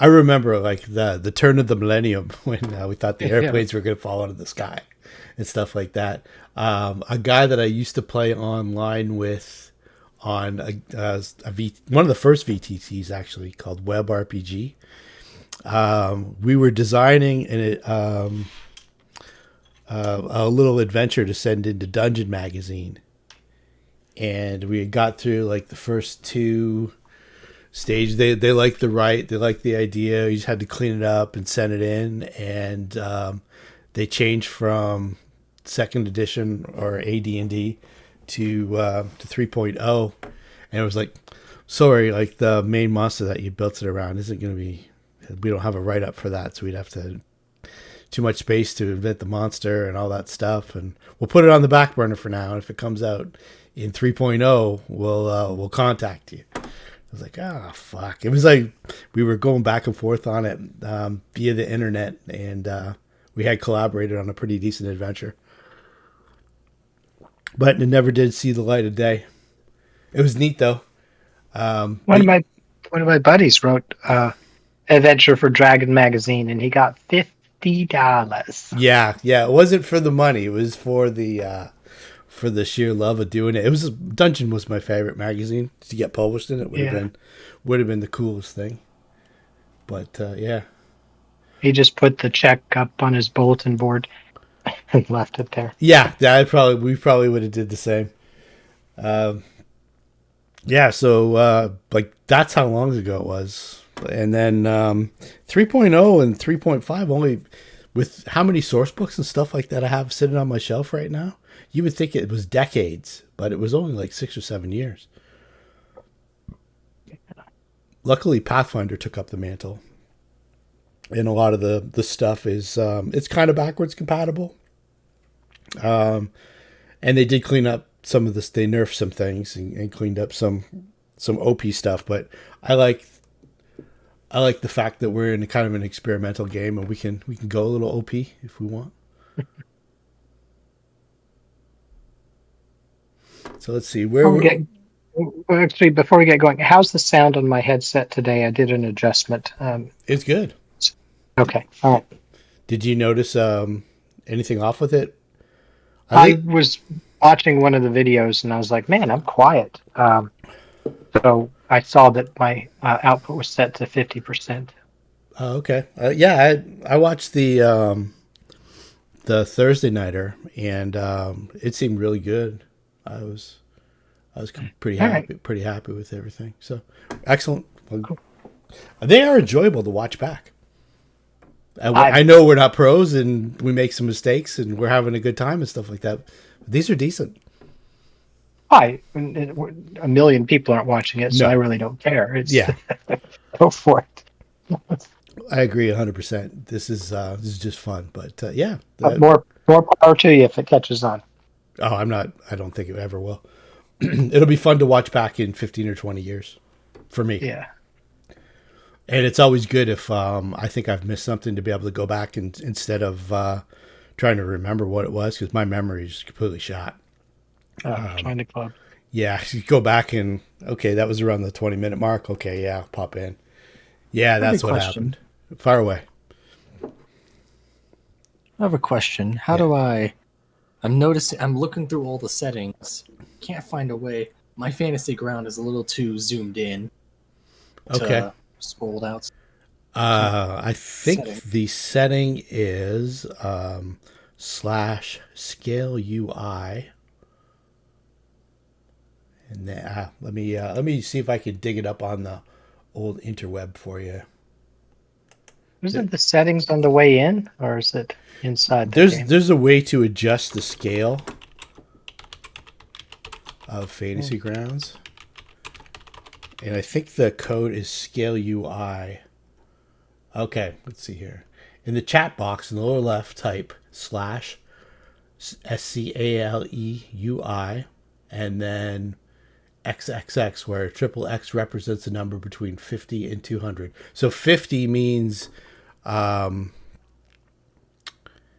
I remember like the turn of the millennium when we thought the Yeah. airplanes were going to fall out of the sky and stuff like that. A guy that I used to play online with on one of the first VTTs actually called Web RPG. We were designing a little adventure to send into Dungeon Magazine, and we had got through like the first two stage. They liked the right, they liked the idea. You just had to clean it up and send it in, and they changed from second edition or AD&D to 3.0, and it was like, sorry, like the main monster that you built it around isn't going to be. We don't have a write up for that, so we'd have to too much space to invent the monster and all that stuff, and we'll put it on the back burner for now. And if it comes out in 3.0, we'll contact you. I was like, oh fuck! It was like we were going back and forth on it via the internet, and we had collaborated on a pretty decent adventure, but it never did see the light of day. It was neat though. One But of my one of my buddies wrote adventure for Dragon magazine, and he got $50. yeah, yeah, it wasn't for the money. It was for the sheer love of doing it. It was Dungeon was my favorite magazine to get published in. It Yeah, would have been the coolest thing. But yeah, he just put the check up on his bulletin board and left it there. yeah, yeah. We probably would have did the same. Um, yeah, so like that's how long ago it was. And then 3.0 and 3.5 only with how many source books and stuff like that I have sitting on my shelf right now. You would think it was decades, but it was only like 6 or 7 years. Luckily, Pathfinder took up the mantle, and a lot of the stuff is it's kind of backwards compatible. And they did clean up some of this. They nerfed some things and cleaned up some OP stuff. But I like I like the fact that we're in a kind of an experimental game, and we can go a little OP if we want. So let's see where Before we we're. get actually before we get going, how's the sound on my headset today? I did an adjustment. It's good. Okay, all right. Did you notice anything off with it? I I think. was watching one of the videos, and I was like, "Man, I'm quiet." So I saw that my output was set to 50%. Oh, okay. Yeah, I watched the Thursday nighter, and it seemed really good. I was I was All right, pretty happy with everything. So excellent. Well, they are enjoyable to watch back. I I know we're not pros and we make some mistakes and we're having a good time and stuff like that. But these are decent. I a million people aren't watching it, so I No, really don't care. It's yeah, go for it. I agree 100%. This is just fun, but yeah. More power to you if it catches on. Oh, I'm not. I don't think it ever will. It'll be fun to watch back in 15 or 20 years for me. Yeah, And it's always good if I think I've missed something to be able to go back and instead of trying to remember what it was because my memory is completely shot. join the club. Yeah, you go back and okay, that was around the 20-minute mark. Okay, yeah, pop in. Yeah, I have a that's what question. happened. Far away. I have a question. How Yeah. do I? I'm noticing. I'm looking through all the settings. Can't find a way. My fantasy ground is a little too zoomed in Okay. to scroll out. Can't I think setting. the setting is slash scale UI. And then, let me see if I can dig it up on the old interweb for you. Isn't the settings on the way in, or is it inside the game? There's a way to adjust the scale of Fantasy Grounds, and I think the code is scale UI. Okay, let's see here. In the chat box in the lower left, type slash SCALEUI, and then XXX, where triple X represents a number between 50 and 200. So 50 means,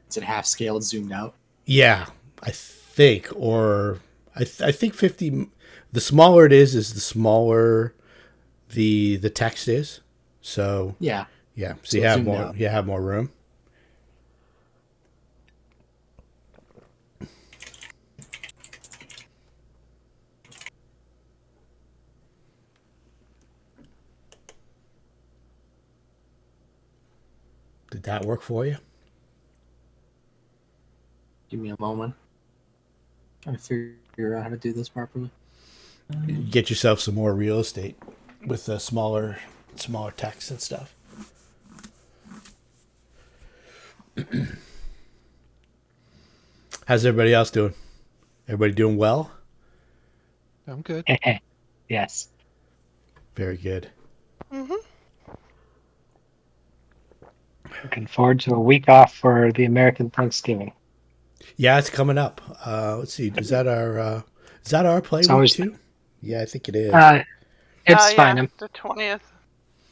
Is it half scaled, zoomed out? yeah, I think, or I think 50. The smaller it is the smaller the text is. So Yeah. yeah, so So you have zoom more. out. You have more room. Did that work for you? Give me a moment. Trying to figure out how to do this properly. Get yourself some more real estate with the smaller text and stuff. How's everybody else doing? Everybody doing well? I'm good. Yes. Very good. Mm-hmm. Looking forward to a week off for the American Thanksgiving. Yeah, it's coming up. Let's see. Is that our play It's week always too? Yeah, I think it is. it's fine, Yeah, the 20th.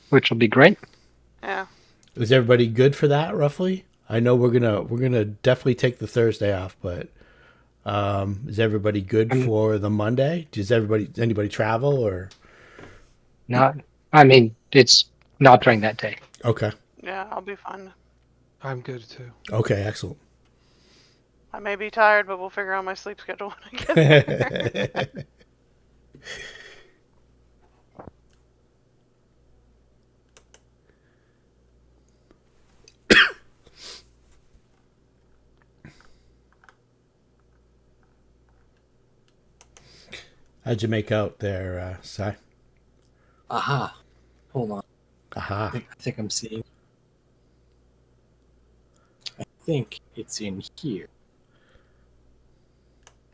which will be great. Yeah. Is everybody good for that roughly? I know we're gonna definitely take the Thursday off, but is everybody good for the Monday? Does anybody travel or? Not, I mean, it's not during that day. Okay. Yeah, I'll be fine. I'm good too. Okay, excellent. I may be tired, but we'll figure out my sleep schedule when I get there. How'd you make out there, Si? Aha. Hold on. Aha. I think I'm seeing. I think it's in here.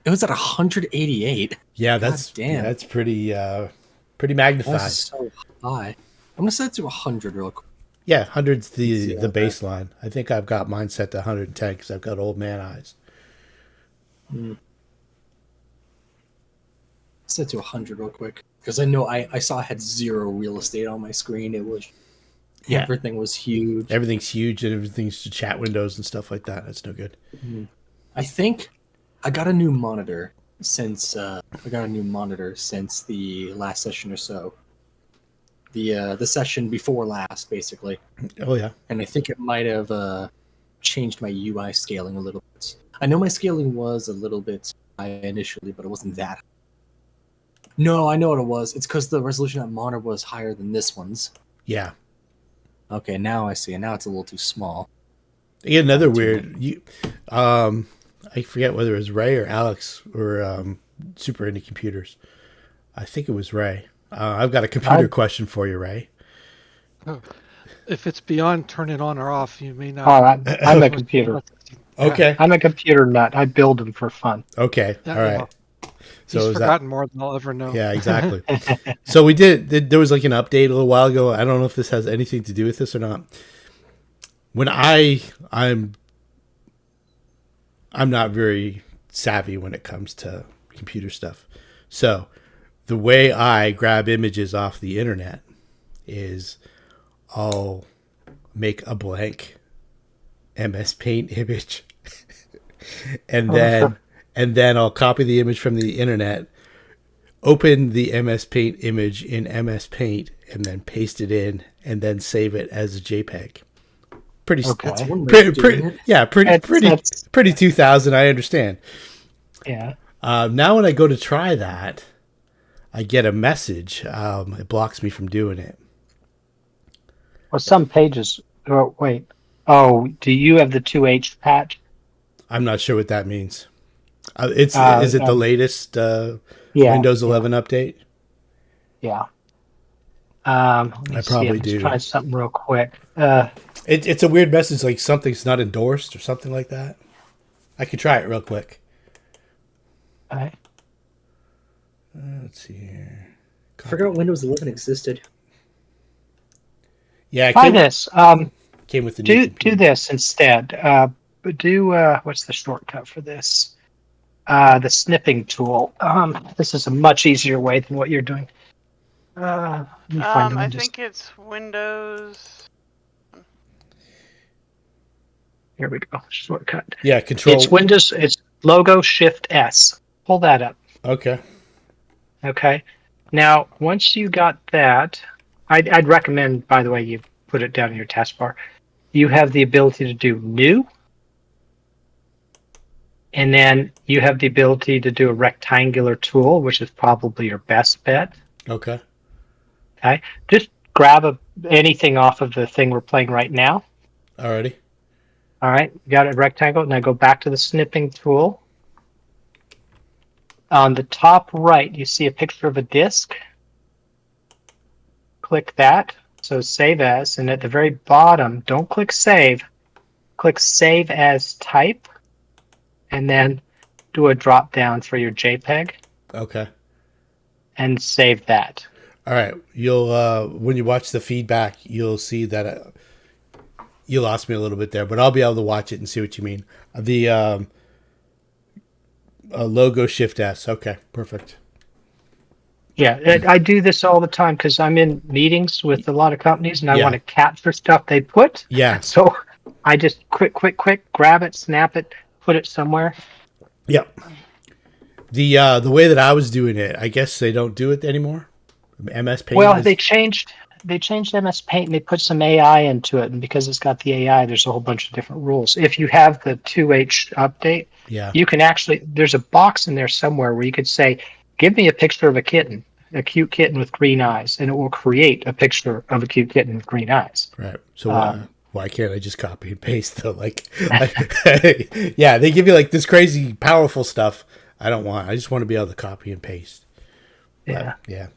It was at 188. Yeah, God that's damn. that's pretty magnified. That's so high. I'm gonna set it to 100 real quick. Yeah, 100's the Yeah. baseline. I think I've got mine set to 110 because I've got old man eyes. Set to 100 real quick because I know I saw I had 0 real estate on my screen. It was everything was huge. Everything's huge and everything's chat windows and stuff like that. That's no good. I think I got a new monitor since the last session or so. The session before last, basically. Oh yeah. And I think it might have changed my UI scaling a little bit. I know my scaling was a little bit high initially, but it wasn't that high. No, I know what it was. It's because the resolution of that monitor was higher than this one's. Yeah. Okay, now I see. And now it's a little too small. Again, another weird. I forget whether it was Ray or Alex or super into computers. I think it was Ray. I've got a computer question for you, Ray. Oh, if it's beyond turn it on or off, you may not. Oh, I'm a computer. Okay. I'm a computer nut. I build them for fun. Okay. Yeah, All right. well, So he's is that? forgotten more than I'll ever know. Yeah, exactly. So we did. There was like an update a little while ago. I don't know if this has anything to do with this or not. When I'm not very savvy when it comes to computer stuff. So the way I grab images off the internet is I'll make a blank MS Paint image and then I'll copy the image from the internet, open the MS Paint image in MS Paint, and then paste it in and then save it as a JPEG. Pretty, Okay. That's one way of doing it. yeah, pretty 2000. I understand. Yeah. Now when I go to try that, I get a message. It blocks me from doing it. Well, some pages. Oh, wait. Oh, do you have the 2H patch? I'm not sure what that means. Is it the latest Windows 11 update? Yeah. Let me I see. probably I'm just do. trying something real quick. It's a weird message, like something's not endorsed or something like that. I can try it real quick. Okay. Let's see here. I forgot Windows 11 existed. Yeah, Try this. Came with the new Do computer. this instead. But do what's the shortcut for this? The snipping tool. This is a much easier way than what you're doing. Let me find the I Windows. think it's Windows. Here we go. Shortcut. Yeah, control. It's Windows. It's logo Shift S. Pull that up. Okay. Okay. Now, once you got that, I'd recommend, by the way, you put it down in your taskbar. You have the ability to do new, and then you have the ability to do a rectangular tool, which is probably your best bet. Okay. Okay, just grab anything off of the thing we're playing right now. Alrighty. All right, you got a rectangle. Now go back to the snipping tool. On the top right, you see a picture of a disk. Click that. So save as, and at the very bottom, don't click save. Click save as type, and then do a drop down for your JPEG Okay. and save that. All right. You'll when you watch the feedback, you'll see that you lost me a little bit there, but I'll be able to watch it and see what you mean. The logo Shift S. Okay, perfect. Yeah, I do this all the time because I'm in meetings with a lot of companies and I Yeah. want to capture stuff they put. Yeah. So I just quick, grab it, snap it, put it somewhere. Yep. The way that I was doing it, I guess they don't do it anymore. MS Paint. Well, they changed MS Paint and they put some AI into it, and because it's got the AI, there's a whole bunch of different rules. If you have the 2H update, Yeah. you can actually, there's a box in there somewhere where you could say, give me a picture of a kitten, a cute kitten with green eyes, and it will create a picture of a cute kitten with green eyes. Right. So why can't I just copy and paste though? Like, yeah, they give you like this crazy powerful stuff. I don't want. I just want to be able to copy and paste. Yeah. But, yeah.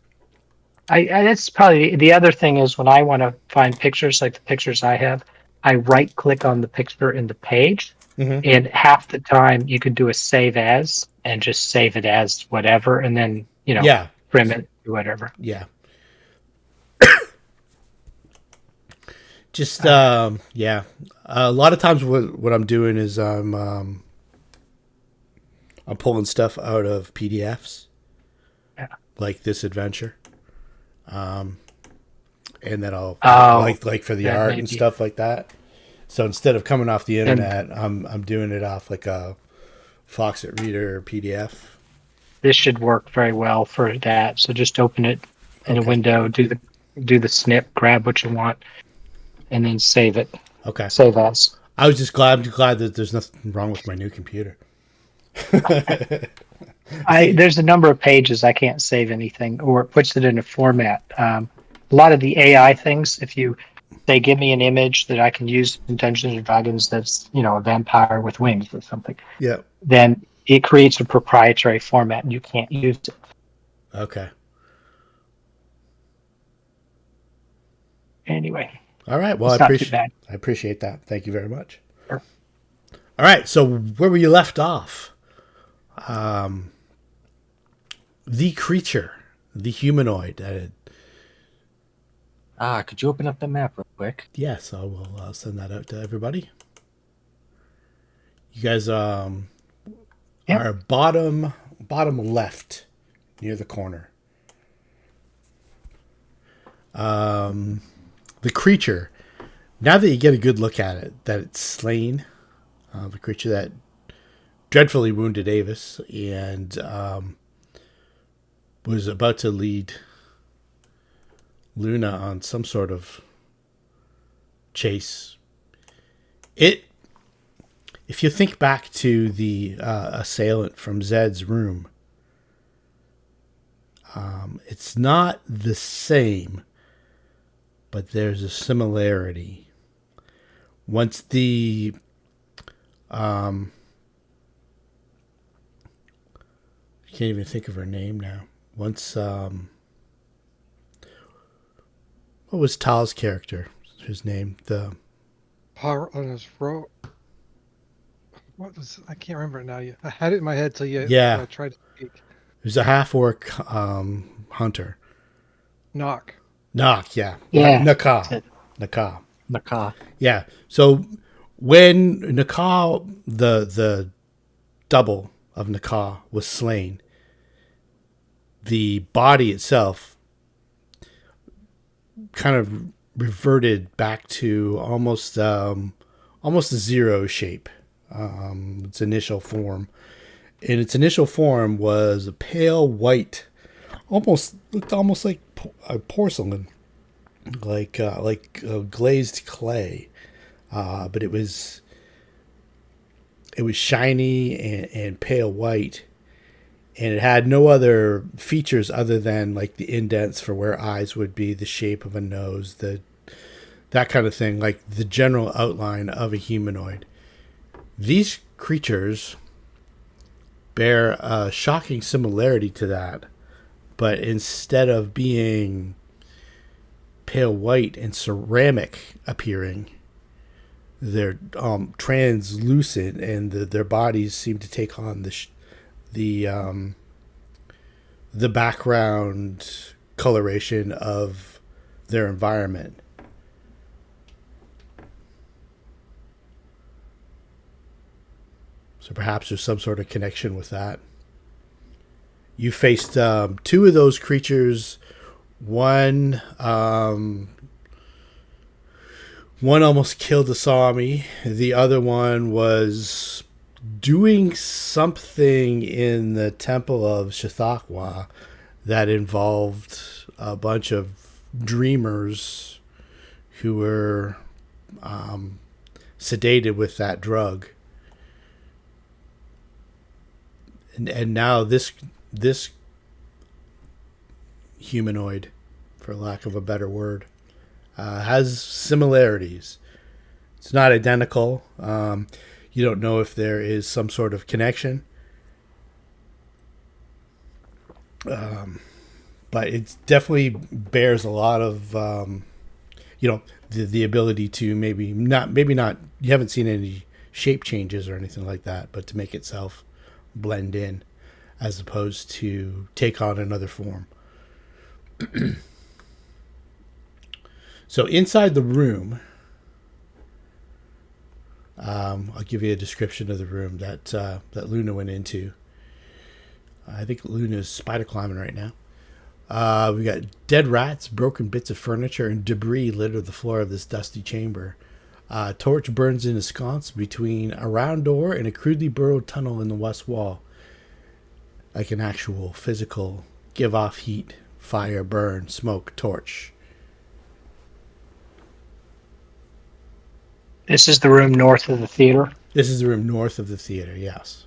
I that's probably the other thing is when I want to find pictures like the pictures I have, I right click on the picture in the page, and half the time you can do a save as and just save it as whatever, and then Yeah. trim it or whatever. Yeah. Just yeah. A lot of times what I'm doing is I'm pulling stuff out of PDFs. Yeah. Like this adventure. And then I'll like for the art and stuff like that. So instead of coming off the internet, I'm doing it off like a Foxit Reader PDF. This should work very well for that. So just open it in a window, do the snip, grab what you want, and then save it. Okay. Save as. I was just glad that there's nothing wrong with my new computer. There's a number of pages I can't save anything, or it puts it in a format. A lot of the AI things, if you say, give me an image that I can use in Dungeons and Dragons that's, a vampire with wings or something, Yeah. then it creates a proprietary format and you can't use it. Okay. Anyway. All right. Well, I appreciate that. Thank you very much. Sure. All right. So where were you left off? The creature, the humanoid. Could you open up the map real quick? Yes, I will send that out to everybody. You guys are bottom left near the corner. The creature, now that you get a good look at it, that it's slain, the creature that dreadfully wounded Aevus and was about to lead Luna on some sort of chase. If you think back to the assailant from Zed's room, it's not the same, but there's a similarity. Once the I can't even think of her name now. Once what was Tal's character? His name? The Power on his rope. What was? I can't remember it now. I had it in my head till you tried to speak. It was a half-orc hunter. Knock. Yeah. Yeah. Nakah. Yeah. So when Nakah, the double of Nakah, was slain, the body itself kind of reverted back to almost a zero shape. Its initial form. And its initial form was a pale white, looked almost like porcelain. glazed clay, but it was shiny and pale white, and it had no other features other than like the indents for where eyes would be, the shape of a nose, that kind of thing, like the general outline of a humanoid. These creatures bear a shocking similarity to that, but instead of being pale white and ceramic appearing, they're translucent, and their bodies seem to take on the background coloration of their environment. So perhaps there's some sort of connection with that. You faced two of those creatures. One almost killed Asami. The other one was doing something in the temple of Tsathoggua that involved a bunch of dreamers who were sedated with that drug. And now this humanoid, for lack of a better word, has similarities. It's not identical. You don't know if there is some sort of connection. But it definitely bears a lot of, the ability to maybe not, you haven't seen any shape changes or anything like that, but to make itself blend in as opposed to take on another form. So inside the room, I'll give you a description of the room that Luna went into. I think Luna's spider climbing right now. We got dead rats, broken bits of furniture, and debris litter the floor of this dusty chamber. Torch burns in a sconce between a round door and a crudely burrowed tunnel in the west wall. Like an actual physical give off heat, fire, burn, smoke, torch. This is the room north of the theater? This is the room north of the theater, yes.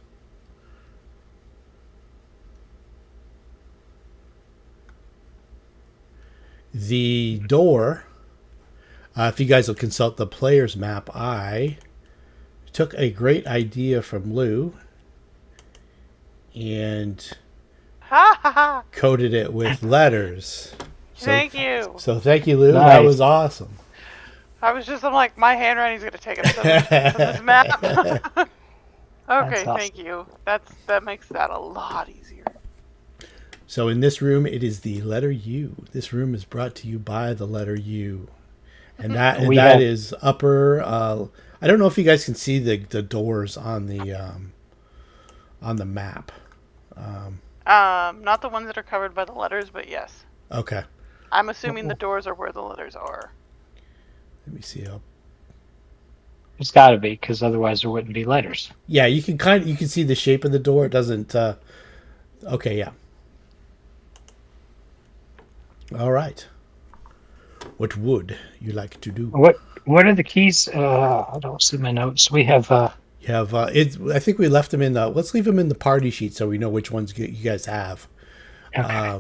The door, if you guys will consult the player's map, I took a great idea from Lou and coded it with letters. Thank you. So thank you, Lou. Nice. That was awesome. I'm like, my handwriting's going to take us to this map. Okay, awesome. Thank you. That makes that a lot easier. So in this room, it is the letter U. This room is brought to you by the letter U. And that is upper. I don't know if you guys can see the doors on the map. Not the ones that are covered by the letters, but yes. Okay. I'm assuming the doors are where the letters are. Let me see. It's got to be, because otherwise there wouldn't be letters. Yeah, you can see the shape of the door. It doesn't. Okay, yeah. All right. What would you like to do? What are the keys? I don't see my notes. We have. You have. I think we left them in the. Let's leave them in the party sheet so we know which ones you guys have. Okay.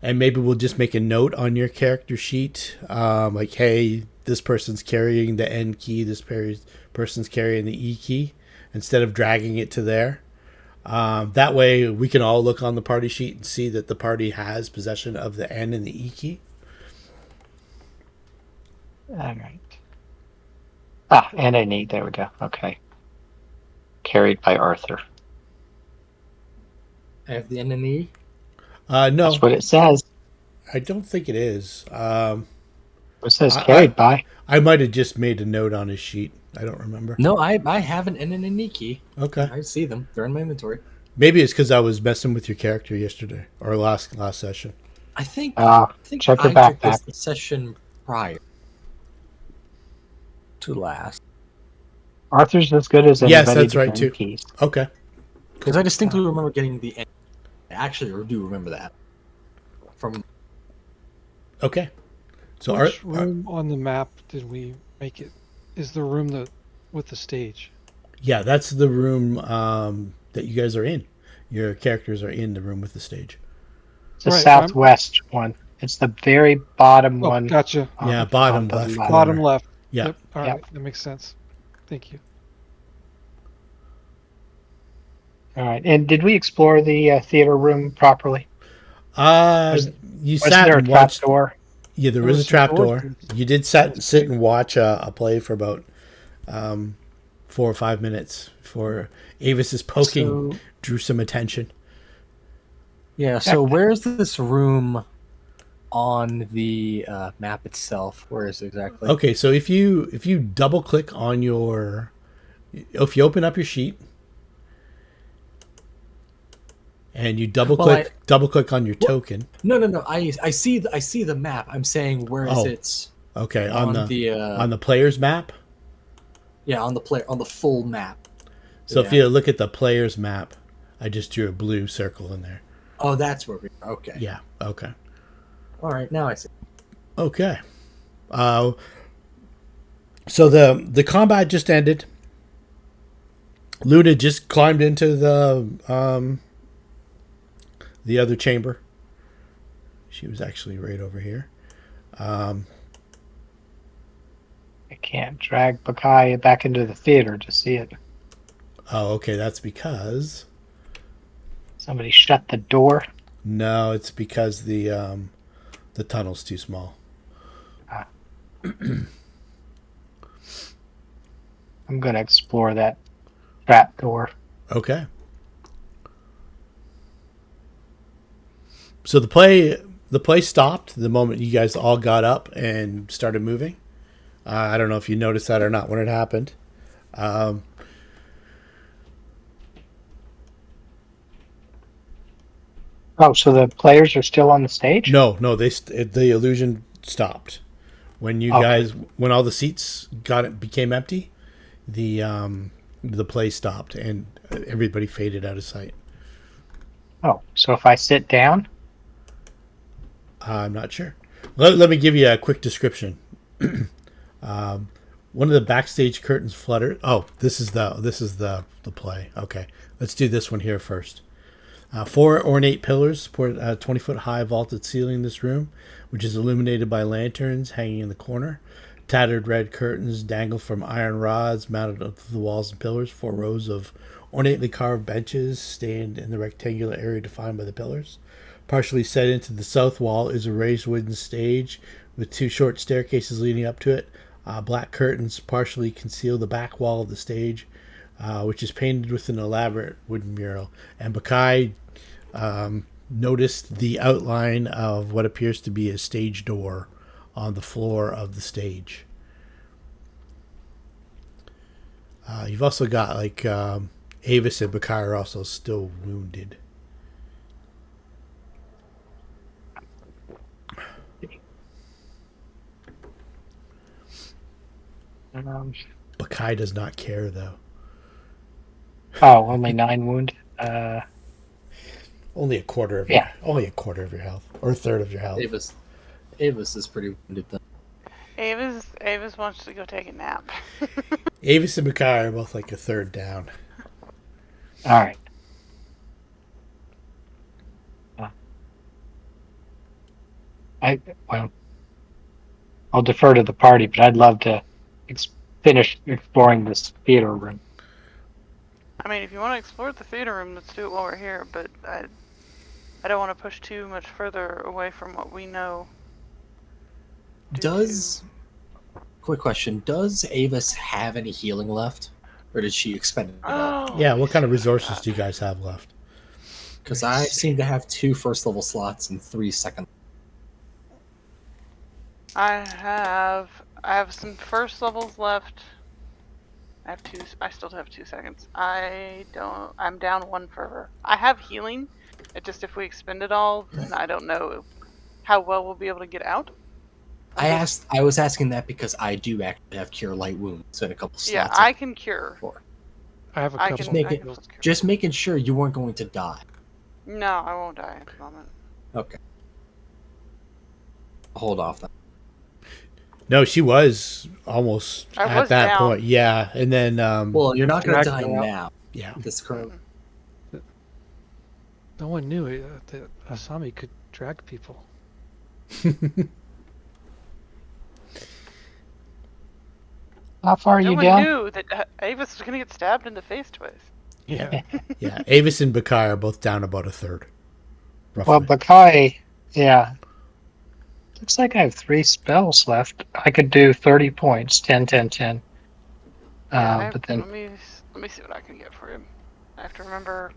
And maybe we'll just make a note on your character sheet, like, hey, this person's carrying the N key, this person's carrying the E key, instead of dragging it to there. That way we can all look on the party sheet and see that the party has possession of the N and the E key. All right. And I need. There we go. Okay. Carried by Arthur. I have the N and E. No. That's what it says. I don't think it is. It says carried by. I might have just made a note on his sheet. I don't remember. No, I have an N and an E key. Okay. I see them. They're in my inventory. Maybe it's because I was messing with your character yesterday or last session. I think check your I took backpack. this session prior to last. Arthur's as good as anybody. Yes, that's right too. Keys. Okay. Because I distinctly remember getting the N. I actually do remember that. From. Okay. So which room on the map did we make it? Is the room with the stage? Yeah, that's the room that you guys are in. Your characters are in the room with the stage. It's the southwest one. It's the very bottom one. Gotcha. Yeah, bottom left corner. Bottom left. Yeah. Yep. All right, that makes sense. Thank you. All right. And did we explore the theater room properly? You sat there and a watched. Trapdoor? Yeah, there was a trapdoor. You did sit and watch a play for about 4 or 5 minutes before Aevus's poking drew some attention. Yeah. So where's this room on the map itself? Where is it exactly? Okay, so if you double click on if you open up your sheet and you double click on your token. No. I see the map. I'm saying where is it? Okay, on the player's map. Yeah, on the full map. So if you look at the player's map, I just drew a blue circle in there. Oh, that's where we are. Okay. Yeah. Okay. All right, now I see. Okay. So the combat just ended. Luna just climbed into the other chamber. She was actually right over here. I can't drag Baccae back into the theater to see it. Oh, okay. That's because somebody shut the door. No, it's because the tunnel's too small. I'm gonna explore that trap door. Okay. So the play stopped the moment you guys all got up and started moving. I don't know if you noticed that or not when it happened. Oh, so the players are still on the stage? No, the illusion stopped when you guys when all the seats became empty. The play stopped and everybody faded out of sight. Oh, so if I sit down? I'm not sure. Let me give you a quick description. One of the backstage curtains fluttered. Oh, this is the play. Okay, let's do this one here first. 4 ornate pillars support a 20-foot high vaulted ceiling in this room, which is illuminated by lanterns hanging in the corner. Tattered red curtains dangle from iron rods mounted onto the walls and pillars. 4 rows of ornately carved benches stand in the rectangular area defined by the pillars. Partially set into the south wall is a raised wooden stage with 2 short staircases leading up to it. Black curtains partially conceal the back wall of the stage, which is painted with an elaborate wooden mural. And Baccae noticed the outline of what appears to be a stage door on the floor of the stage. You've also got Aevus and Baccae are also still wounded. Baccae does not care though. Oh, only 9 wound. Only a quarter of only a quarter of your health, or a third of your health. Aevus is pretty wounded then. Aevus wants to go take a nap. Aevus and Baccae are both like a third down. All right. I'll defer to the party, but I'd love to finish exploring this theater room. I mean, if you want to explore the theater room, let's do it while we're here, but I don't want to push too much further away from what we know. Quick question, does Aevus have any healing left? Or did she expend it all? Yeah, what kind of resources do you guys have left? Because I seem to have 2 first level slots and 3 second. I have some first levels left. I still have 2 seconds. I'm down 1 fervor. I have healing. It just, if we expend it all, then I don't know how well we'll be able to get out. I was asking that because I do actually have cure light wounds in a couple slots. Yeah, I can cure. I have a couple. Just making sure you weren't going to die. No, I won't die at the moment. Okay. I'll hold off then. No, she was almost I was at that down. point. Yeah, and then Well, you're not going to die Dragged her out. now. yeah. This current. No one knew that Asami could drag people. How far are No you one down? knew that Aevus was going to get stabbed in the face twice. Yeah. Yeah. Aevus and Baccae are both down about a third. Roughly. Well, Baccae, yeah. Looks like I have 3 spells left. I could do 30 points, 10, 10, 10. But then, let me see what I can get for him. I have to remember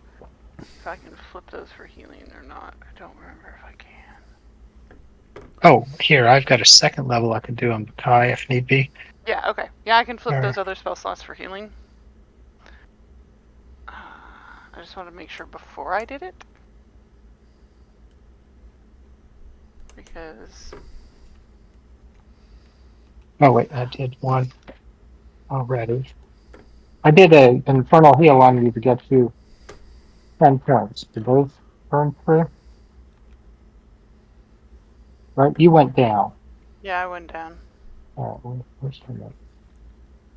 if I can flip those for healing or not. I don't remember if I can. oh, here, I've got a 2nd level I could do on Baccae if need be. Yeah, okay. Yeah, I can flip Alright. those other spell slots for healing. I just want to make sure before I did it. Because... Oh, wait, I did 1 already. I did an Infernal Heal on you to get you 10 points. Did those burn through? Right, you went down. yeah, I went down. Where's the note?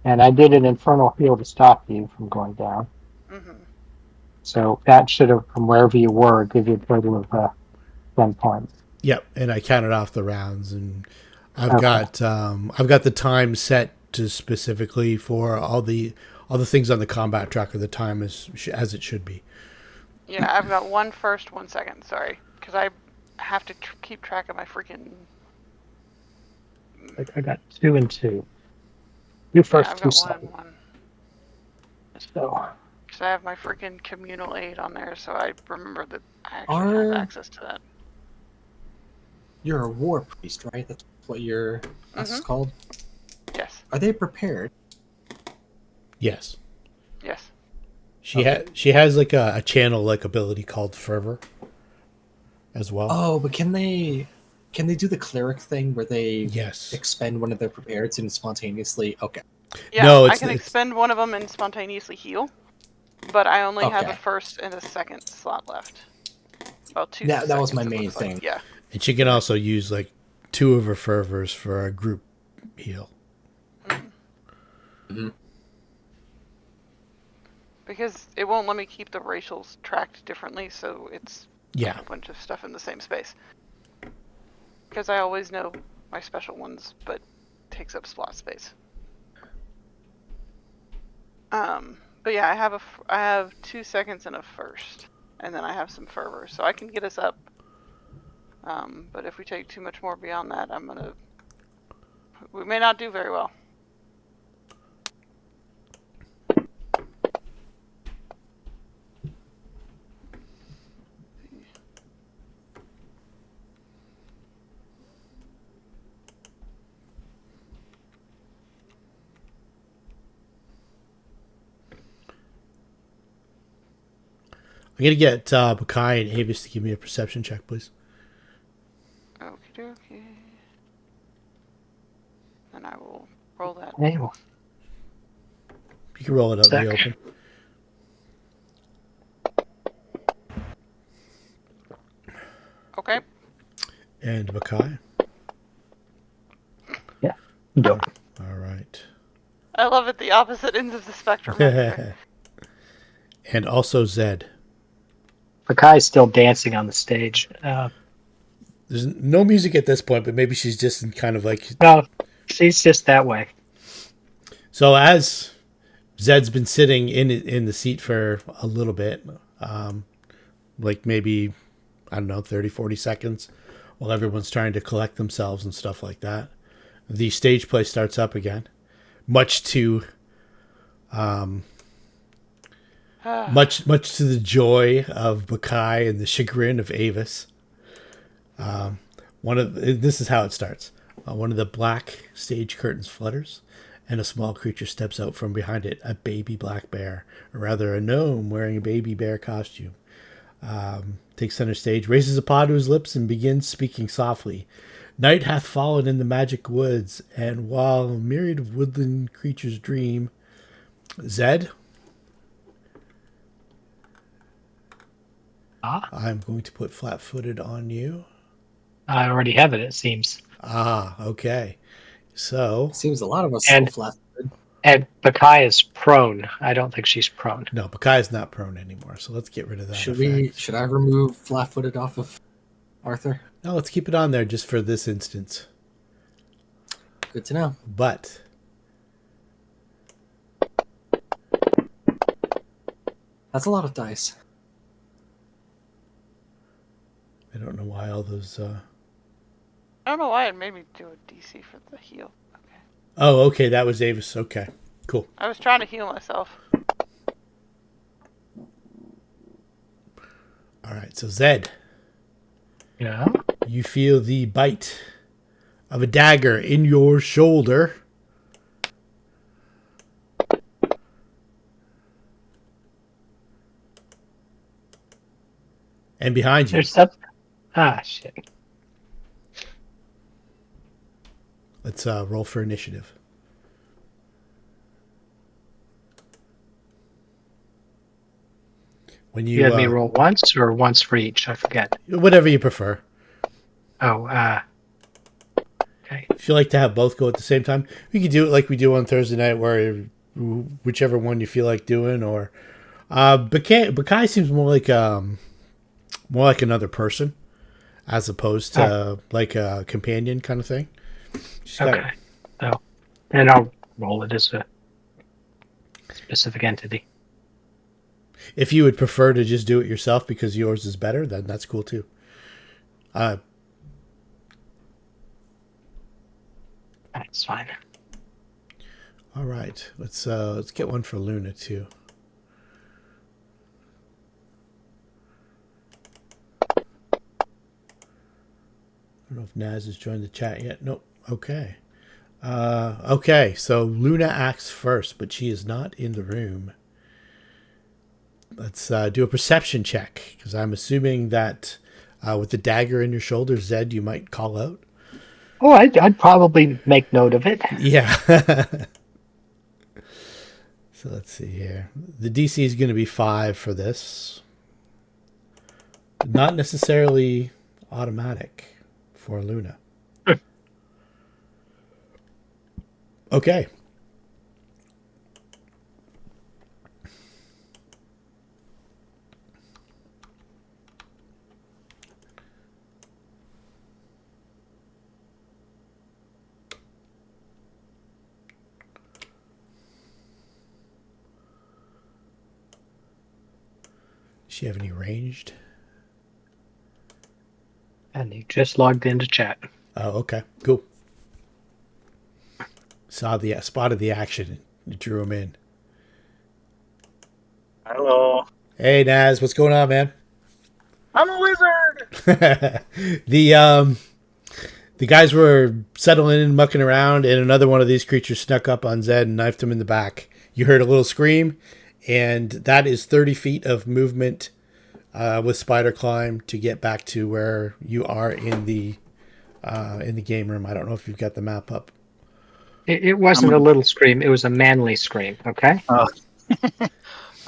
And I did an Infernal Heal to stop you from going down. Mm-hmm. So that should have, from wherever you were, give you a total of 10 points. Yep, and I counted off the rounds, and I've Okay. got the time set to specifically for all the things on the combat tracker. The time is as it should be. Yeah, I've got 1 first, 1 second. Sorry, because I have to keep track of my freaking. I got 2 and 2. You first, I've 2 got 1 second. and 1. So, Because I have my freaking communal aid on there, so I remember that I actually have access to that. You're a war priest, right? That's what your class is called? Yes. Are they prepared? Yes, Yes. she has like a channel like ability called Fervor as well. Oh, but can they do the cleric thing where they Yes. expend one of their prepareds and spontaneously? Okay. Yeah, No, I can expend one of them and spontaneously heal, but I only have a Okay. first and a second slot left. Well, 2 That was seconds, my it main looks like. thing. Yeah. And she can also use like 2 of her fervors for a group heal. Mm-hmm. Because it won't let me keep the racials tracked differently, so it's Yeah. a bunch of stuff in the same space. Because I always know my special ones, but it takes up slot space. But yeah, I have 2 seconds and a first, and then I have some fervor, so I can get us up. But if we take too much more beyond that, we may not do very well. I'm gonna get Baccae and Aevus to give me a perception check, please. Okie dokie. And I will roll that. hey, You can roll it out in the open. Okay. And Baccae. yeah, dope. All right. I love it. The opposite ends of the spectrum. Right there. And also Zed. Baccae's still dancing on the stage. There's no music at this point, but maybe she's just in kind of like. Well, she's just that way. So as Zed's been sitting in the seat for a little bit, like maybe, I don't know, 30, 40 seconds, while everyone's trying to collect themselves and stuff like that, the stage play starts up again, much to much to the joy of Baccae and the chagrin of Aevus. This is how it starts. One of the black stage curtains flutters, and a small creature steps out from behind it, a baby black bear, or rather a gnome wearing a baby bear costume. Takes center stage, raises a paw to his lips, and begins speaking softly. Night hath fallen in the magic woods, and while a myriad of woodland creatures dream... Zed? I'm going to put flat-footed on you. I already have it, it seems. Okay. So seems a lot of us And- flat-footed. And Baccae is prone. I don't think she's prone. no, Baccae is not prone anymore. So let's get rid of that. Should I remove flat-footed off of Arthur? No, let's keep it on there just for this instance. Good to know. But That's a lot of dice. I don't know why all those. I don't know why it made me do a DC for the heal. Okay. Oh, okay, that was Aevus. Okay, cool. I was trying to heal myself. All right, so Zed, Yeah. you feel the bite of a dagger in your shoulder. And behind you. There's stuff. Ah, shit. Let's roll for initiative. When You had me roll once or once for each? I forget. Whatever you prefer. Oh, okay. If you like to have both go at the same time, we could do it like we do on Thursday night, where whichever one you feel like doing. Or Baccae seems more like another person, as opposed to like a companion kind of thing. Okay. So, and I'll roll it as a specific entity. If you would prefer to just do it yourself because yours is better, then that's cool too. That's fine. All right, let's get one for Luna too. I don't know if Naz has joined the chat yet. Nope. Okay. Okay, so Luna acts first, but she is not in the room. Let's do a perception check, because I'm assuming that with the dagger in your shoulder, Zed, you might call out. Oh, I'd probably make note of it. Yeah. So let's see here. The DC is going to be 5 for this. Not necessarily automatic for Luna. Okay. Does she have any ranged? And he just logged into chat. Oh, okay. Cool. Spotted the action and drew him in. Hello. Hey Naz, what's going on, man? I'm a wizard. The guys were settling in, mucking around, and another one of these creatures snuck up on Zed and knifed him in the back. You heard a little scream, and that is 30 feet of movement with spider climb to get back to where you are in the game room. I don't know if you've got the map up. It wasn't a little scream. It was a manly scream. Okay.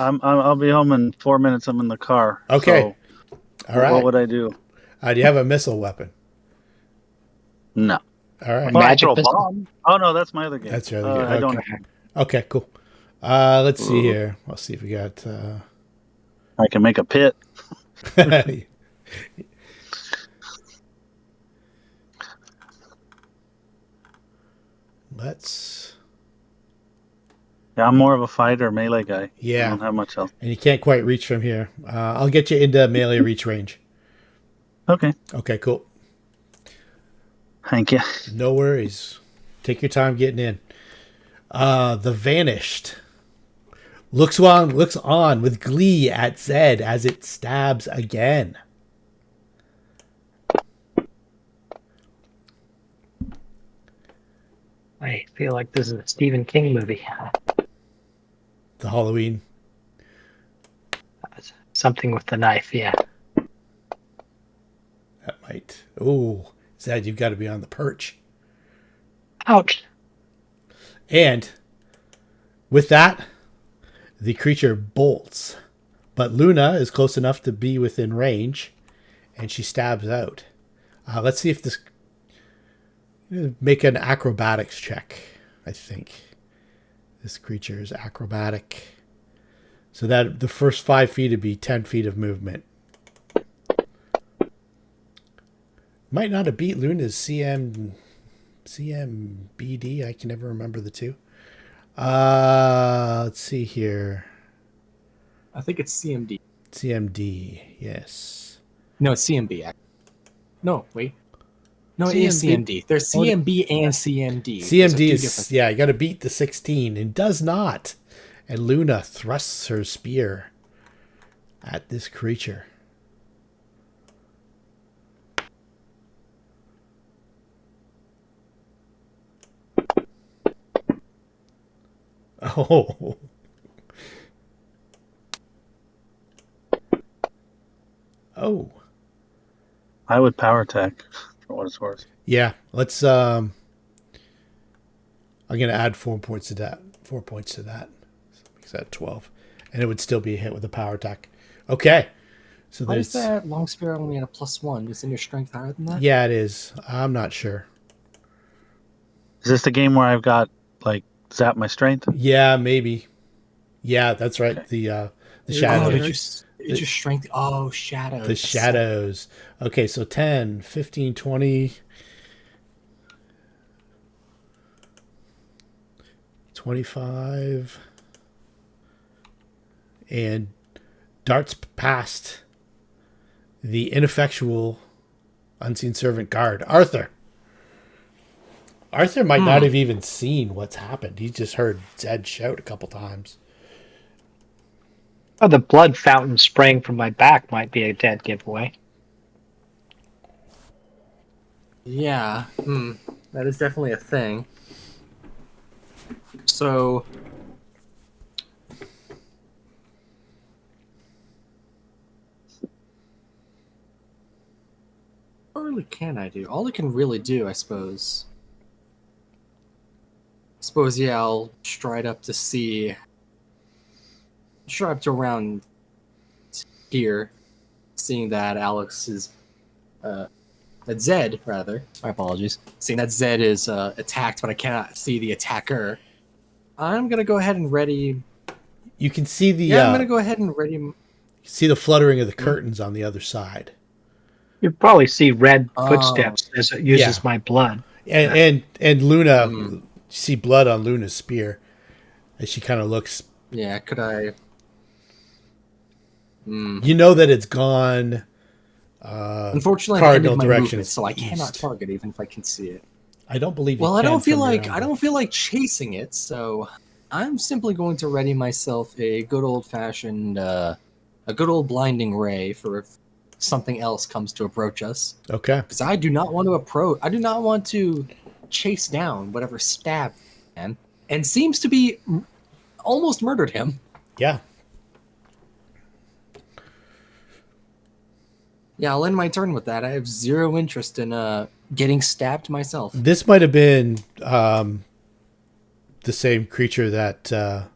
I'll be home in 4 minutes. I'm in the car. Okay. So All right. What would I do? Do you have a missile weapon? No. All right. Well, I Magic throw a pistol? bomb. Oh no, that's my other game. That's your other game. I don't. Okay. Okay, cool. Let's see here. Let's see if we got. I can make a pit. Let's. Yeah, I'm more of a fighter, melee guy. Yeah. I don't have much else. And you can't quite reach from here. I'll get you into melee reach range. Okay. Okay, cool. Thank you. No worries. Take your time getting in. The Vanished looks on with glee at Zed as it stabs again. I feel like this is a Stephen King movie. The Halloween. Something with the knife, yeah. That might. Oh, Zed, you've got to be on the perch. Ouch. And with that, the creature bolts. But Luna is close enough to be within range, and she stabs out. Let's see if this... Make an acrobatics check, I think. This creature is acrobatic. So that the first 5 feet would be 10 feet of movement. Might not have beat Luna's CMBD. I can never remember the two. Let's see here. I think it's CMD. CMD, yes. No, it's CMB. No, wait. No, it is CMD. There's CMB and CMD. CMD is, you got to beat the 16. It does not. And Luna thrusts her spear at this creature. Oh. Oh. I would power attack for what it's worth. Yeah, let's I'm going to add 4 points to that. 4 points to that. Makes that 12. And it would still be a hit with a power attack. Okay. So why is that long spear only at a +1? Isn't your strength higher than that? Yeah, it is. I'm not sure. Is this the game where I've got like zap my strength? Yeah, maybe. Yeah, that's right. Okay. The shadows. It's your strength. Oh, shadows. The shadows. Okay, so 10, 15, 20, 25, and darts past the ineffectual unseen servant guard, Arthur. Arthur might not have even seen what's happened. He just heard Zed shout a couple times. Oh, the blood fountain spraying from my back might be a dead giveaway. Yeah, that is definitely a thing. So, what really can I do? All I can really do, I suppose. Yeah, I'll stride up to see. Stride up to around here, seeing that Alex is, that Zed, rather. My apologies. Seeing that Zed is attacked, but I cannot see the attacker. I'm gonna go ahead and ready. You can see the. Yeah, I'm gonna go ahead and ready. See the fluttering of the curtains on the other side. You probably see red footsteps as it uses my blood. And Luna, see blood on Luna's spear as she kind of looks. Yeah, could I? You know that it's gone. Unfortunately, cardinal I ended my direction, movement, so I cannot target even if I can see it. I don't believe. Well, I don't feel like chasing it, so I'm simply going to ready myself a good old fashioned, a good old blinding ray for if something else comes to approach us. Okay. Because I do not want to approach. I do not want to chase down whatever stabbed him and seems to be almost murdered him. Yeah. Yeah, I'll end my turn with that. I have zero interest in getting stabbed myself. This might have been the same creature that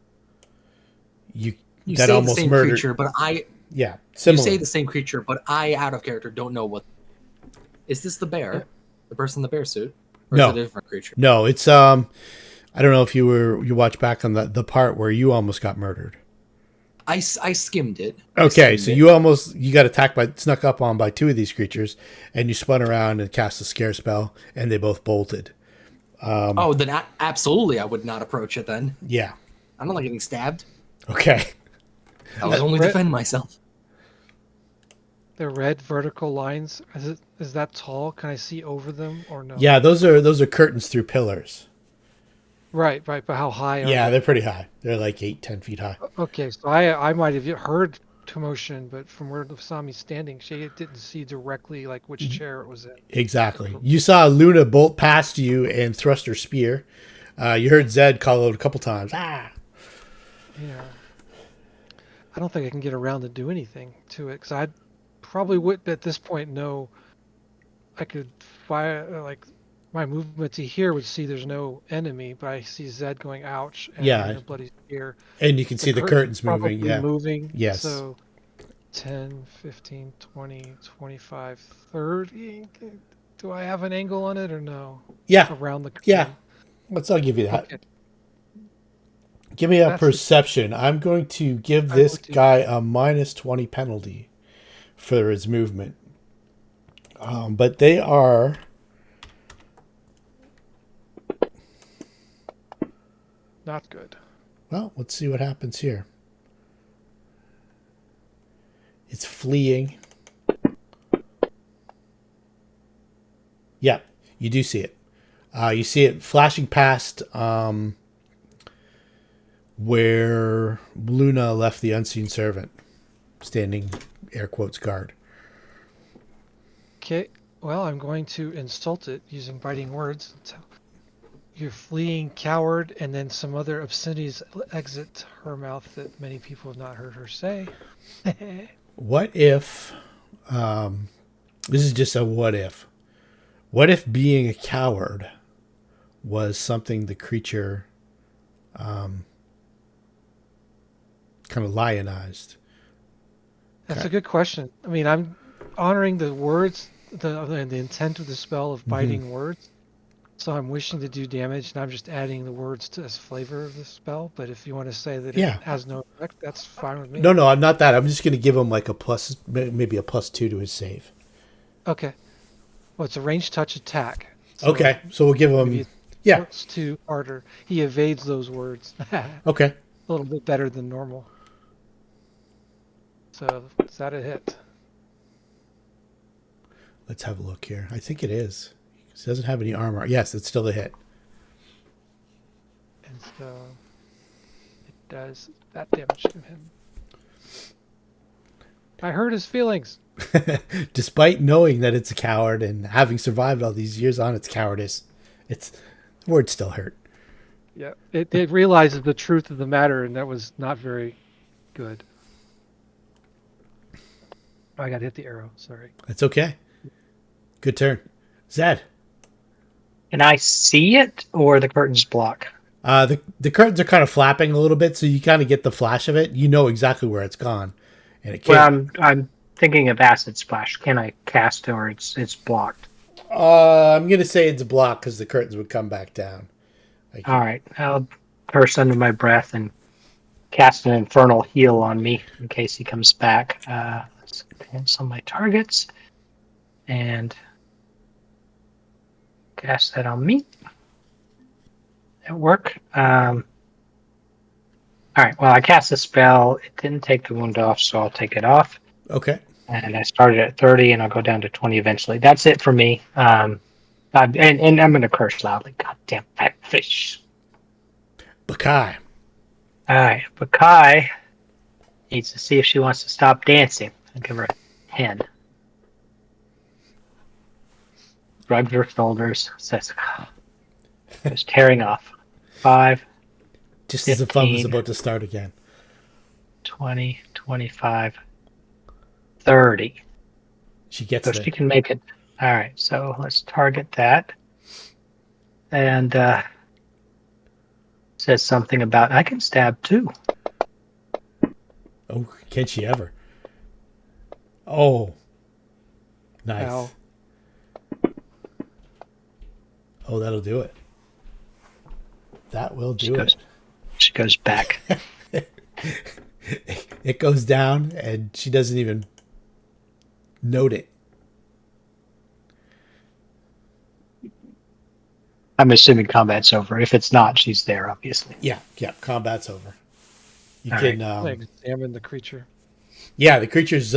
you that say almost the same murdered. Creature, but similar. You say the same creature, but I, out of character, don't know what. Is this the bear? The person in the bear suit? Or No. Is it a different creature? No, it's I don't know if you watched back on the part where you almost got murdered. I skimmed it. Okay, so you got snuck up on by two of these creatures, and you spun around and cast a scare spell, and they both bolted. Then absolutely I would not approach it then. Yeah. I don't like getting stabbed. Okay. I would only defend myself. The red vertical lines, is that tall? Can I see over them or no? Yeah, those are curtains through pillars. Right, but how high are Yeah, they? they're pretty high. They're like 8-10 feet high. Okay, so I might have heard commotion, but from where Asami's standing, she didn't see directly like which chair it was in. Exactly. You saw Luna bolt past you and thrust her spear. You heard Zed call out a couple times. Ah! Yeah. I don't think I can get around to do anything to it, because I probably would at this point know I could fire, like, my movement to here would see there's no enemy, but I see Zed going ouch and a bloody spear. And you can see the curtains moving. Yeah. Moving. Yes. So 10, 15, 20, 25, 30. Do I have an angle on it or no? Yeah. Around the Yeah. curtain? I'll give you that. Okay. Give me a That's the- perception. I'm going to give I this would do- guy a -20 penalty for his movement. But they are... Not good. Well, let's see what happens here. It's fleeing. Yeah, you do see it. You see it flashing past where Luna left the unseen servant, standing, air quotes, guard. Okay. Well, I'm going to insult it using biting words. So, you fleeing coward, and then some other obscenities exit her mouth that many people have not heard her say. What if... this is just a what if. What if being a coward was something the creature kind of lionized? That's a good question. I mean, I'm honoring the words, the intent of the spell of biting words. So I'm wishing to do damage, and I'm just adding the words to as flavor of the spell. But if you want to say that Yeah. it has no effect, that's fine with me. No, I'm not that. I'm just going to give him like a plus, maybe a +2 to his save. Okay. Well, it's a ranged touch attack. So Okay, so we'll give maybe him... Yeah, it's +2 harder. He evades those words. okay. A little bit better than normal. So is that a hit? Let's have a look here. I think it is. It doesn't have any armor. Yes, it's still a hit. And so it does that damage to him. I hurt his feelings. Despite knowing that it's a coward and having survived all these years on its cowardice, the words still hurt. Yeah, it realizes the truth of the matter, and that was not very good. I got to hit the arrow. Sorry. That's okay. Good turn. Zed. Can I see it, or the curtains block? The curtains are kind of flapping a little bit, so you kind of get the flash of it. You know exactly where it's gone, and it can't. Well, I'm thinking of acid splash. Can I cast it, or it's blocked? I'm gonna say it's blocked because the curtains would come back down. All right, I'll curse under my breath and cast an infernal heal on me in case he comes back. Let's cancel my targets and cast that on me. That work. All right. Well, I cast a spell. It didn't take the wound off, so I'll take it off. Okay. And I started at 30, and I'll go down to 20 eventually. That's it for me. And I'm going to curse loudly. Goddamn fat fish. Baccae. All right. Baccae needs to see if she wants to stop dancing. I'll give her a 10. Shrugs her shoulders. Says, just tearing off. 5. Just as the fun was 15. about to start again. 20, 25, 30. She gets So there. she can make it. All right, so let's target that. And says something about I can stab too. Oh, can she ever? Oh. Nice. Ow. Oh, that'll do it. That will do it. She goes back. It goes down, and she doesn't even note it. I'm assuming combat's over. If it's not, she's there, obviously. Yeah. Combat's over. You All can. Examine the creature. Yeah, the creature's.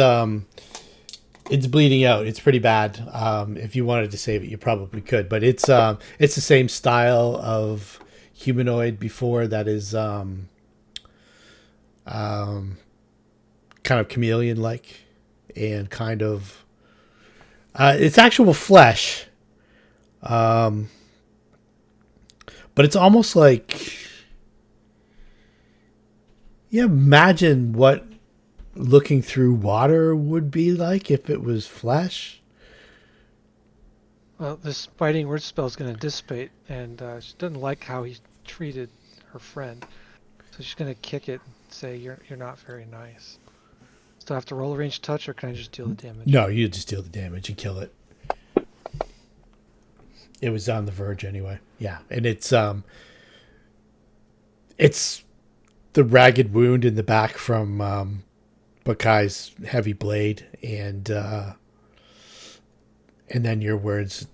It's bleeding out. It's pretty bad. If you wanted to save it, you probably could. But it's the same style of humanoid before that is kind of chameleon-like and kind of it's actual flesh, but it's almost like imagine what looking through water would be like if it was flesh. Well, this biting word spell is going to dissipate, and she doesn't like how he treated her friend, so she's going to kick it and say, "You're not very nice." Still have to roll a range touch, or can I just deal the damage? No, you just deal the damage and kill it. It was on the verge anyway. Yeah, and it's the ragged wound in the back from Baccae's heavy blade, and then your words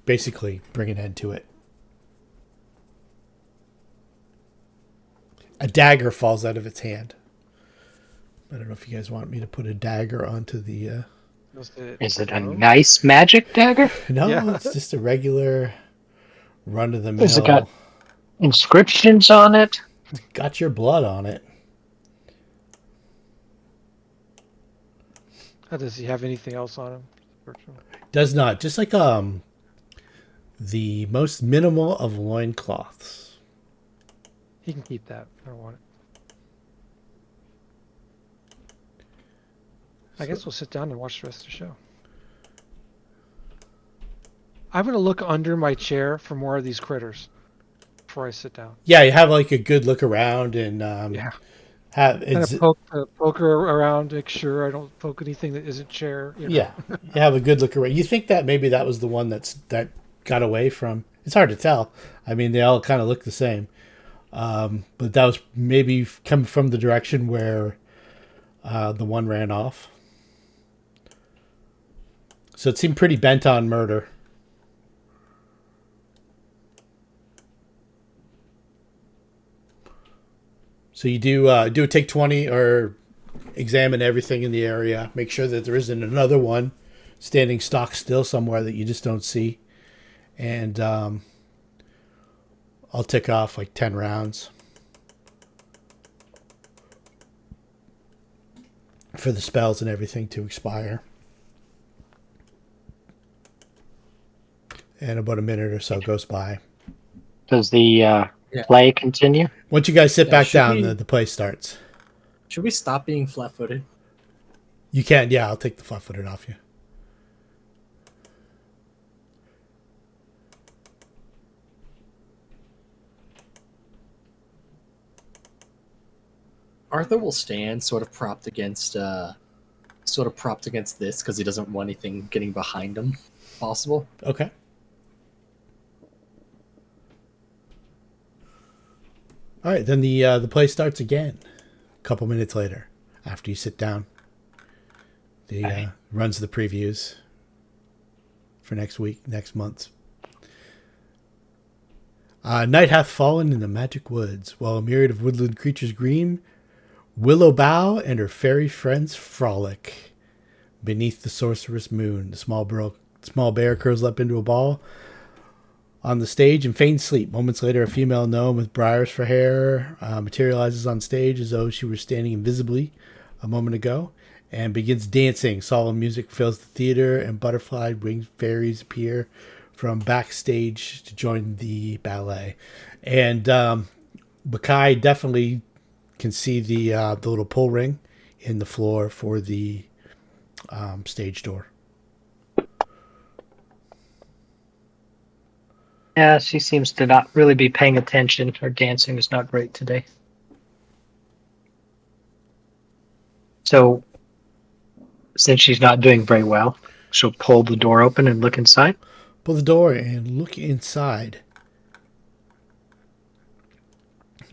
basically bring an end to it. A dagger falls out of its hand. I don't know if you guys want me to put a dagger onto the. Is it a nice magic dagger? No, Yeah. it's just a regular run of the Has it got mill. inscriptions on it? Got your blood on it. Does he have anything else on him? Does not. Just like the most minimal of loincloths. He can keep that. I don't want it. I guess we'll sit down and watch the rest of the show. I'm gonna look under my chair for more of these critters before I sit down. Yeah, you have like a good look around and have Kind it's, of poke her around, make sure I don't poke anything that isn't chair. You know? yeah, you have a good look around. You think that maybe that was the one that got away from? It's hard to tell. I mean, they all kind of look the same, but that was maybe coming from the direction where the one ran off. So it seemed pretty bent on murder. So you do take 20 or examine everything in the area. Make sure that there isn't another one standing stock still somewhere that you just don't see. And I'll tick off like 10 rounds for the spells and everything to expire. And about a minute or so goes by. Does the play continue? Once you guys sit back down, we- the play starts. Should we stop being flat-footed? You can, yeah, I'll take the flat-footed off you. Arthur will stand sort of propped against this because he doesn't want anything getting behind him possible. Okay. All right, then the play starts again. A couple minutes later, after you sit down, the runs the previews for next week, next month. Night hath fallen in the magic woods, while a myriad of woodland creatures gleam. Willow Bough and her fairy friends frolic beneath the sorceress moon. The small bear curls up into a ball on the stage in feigned sleep. Moments later, a female gnome with briars for hair materializes on stage as though she were standing invisibly a moment ago and begins dancing. Solemn music fills the theater, and butterfly-winged fairies appear from backstage to join the ballet. And Baccae definitely can see the little pull ring in the floor for the stage door. Yeah, she seems to not really be paying attention. Her dancing is not great today. So, since she's not doing very well, she'll pull the door open and look inside. Pull the door and look inside.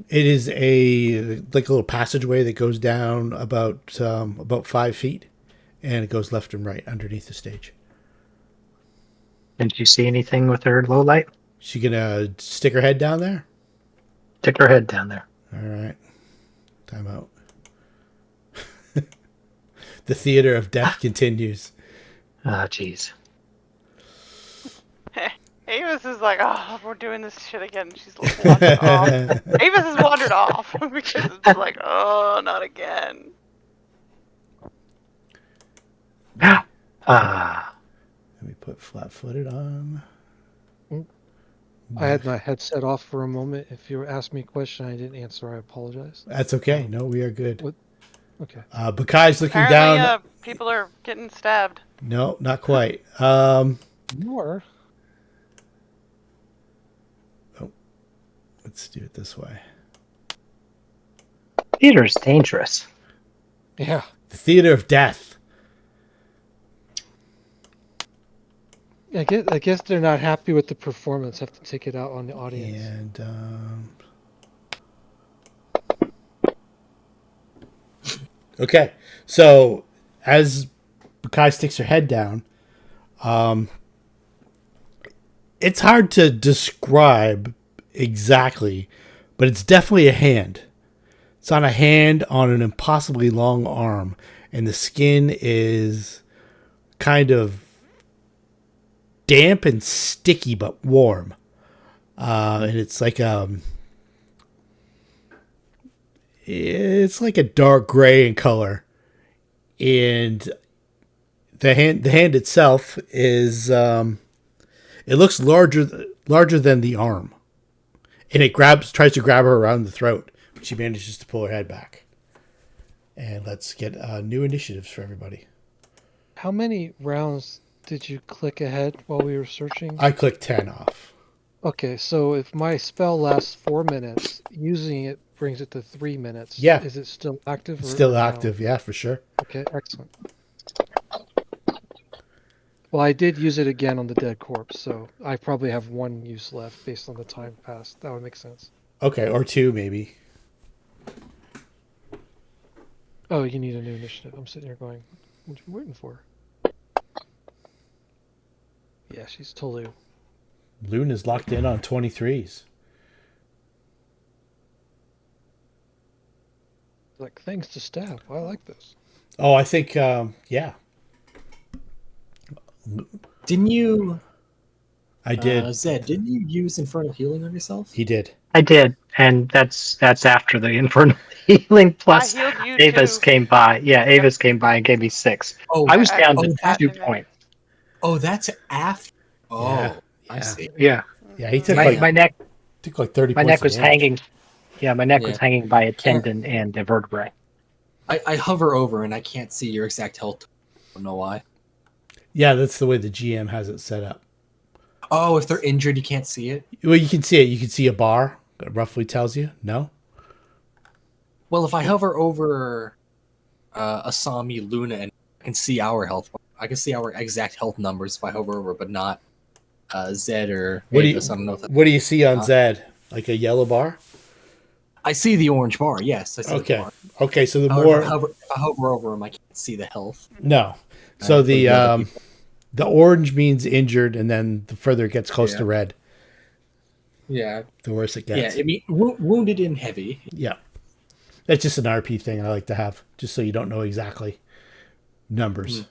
It is a little passageway that goes down about 5 feet, and it goes left and right underneath the stage. Did you see anything with her low light? She gonna stick her head down there? Stick her head down there. All right. Time out. The theater of death continues. Ah, jeez. Aevus is like, oh, we're doing this shit again. She's wandered off. Aevus has wandered off because it's like, oh, not again. Ah. Let me put flat-footed on. I had my headset off for a moment. If you asked me a question I didn't answer, I apologize. That's okay. No, we are good. What? Okay. Baccae's looking Apparently, down. people are getting stabbed. No, not quite. More. Let's do it this way. Theater is dangerous. Yeah. The theater of death. I guess they're not happy with the performance. Have to take it out on the audience. And okay, so as Baccae sticks her head down, it's hard to describe exactly, but it's definitely a hand. It's on a hand on an impossibly long arm, and the skin is kind of damp and sticky but warm. And it's like a dark gray in color, and the hand itself is it looks larger than the arm, and it tries to grab her around the throat, but she manages to pull her head back. And let's get new initiatives for everybody. How many rounds did you click ahead while we were searching? I clicked 10 off. Okay, so if my spell lasts 4 minutes, using it brings it to 3 minutes. Yeah. Is it still active? It's still or active, yeah, for sure. Okay, excellent. Well, I did use it again on the dead corpse, so I probably have 1 use left based on the time passed. That would make sense. Okay, or 2 maybe. Oh, you need a new initiative. I'm sitting here going, what are you waiting for? Yeah, she's totally... Luna's locked in on 23s. Like, thanks to staff. I like this. Oh, I think, yeah. Didn't you, I did. Zed, didn't you use Infernal Healing on yourself? He did. I did, and that's after the infernal healing plus I healed you Aevus too. came by. Yeah, Aevus came by and gave me 6. Oh, I was down oh, to that- 2 points. Oh, that's after. Oh, Yeah, I yeah. see. Yeah, Yeah, he took my neck took like 30 my points neck of was damage. hanging. Yeah, my neck was Yeah. hanging by a tendon and a vertebrae. I hover over and I can't see your exact health. I don't know why. Yeah, that's the way the GM has it set up. Oh, if they're injured, you can't see it? Well, you can see it. You can see a bar that roughly tells you. No? Well, if I hover over Asami, Luna, and I can see our health. I can see our exact health numbers if I hover over, but not Zed or Aevus. I don't know if What do you see on Zed? Like a yellow bar? I see the orange bar. Yes, I see the Okay. bar. Okay, so the However, more... if I hover over him, I can't see the health. No. So for the other the orange means injured, and then the further it gets close to red, Yeah, the worse it yeah. gets. I mean, wounded and heavy. Yeah. That's just an RP thing I like to have, just so you don't know exactly numbers.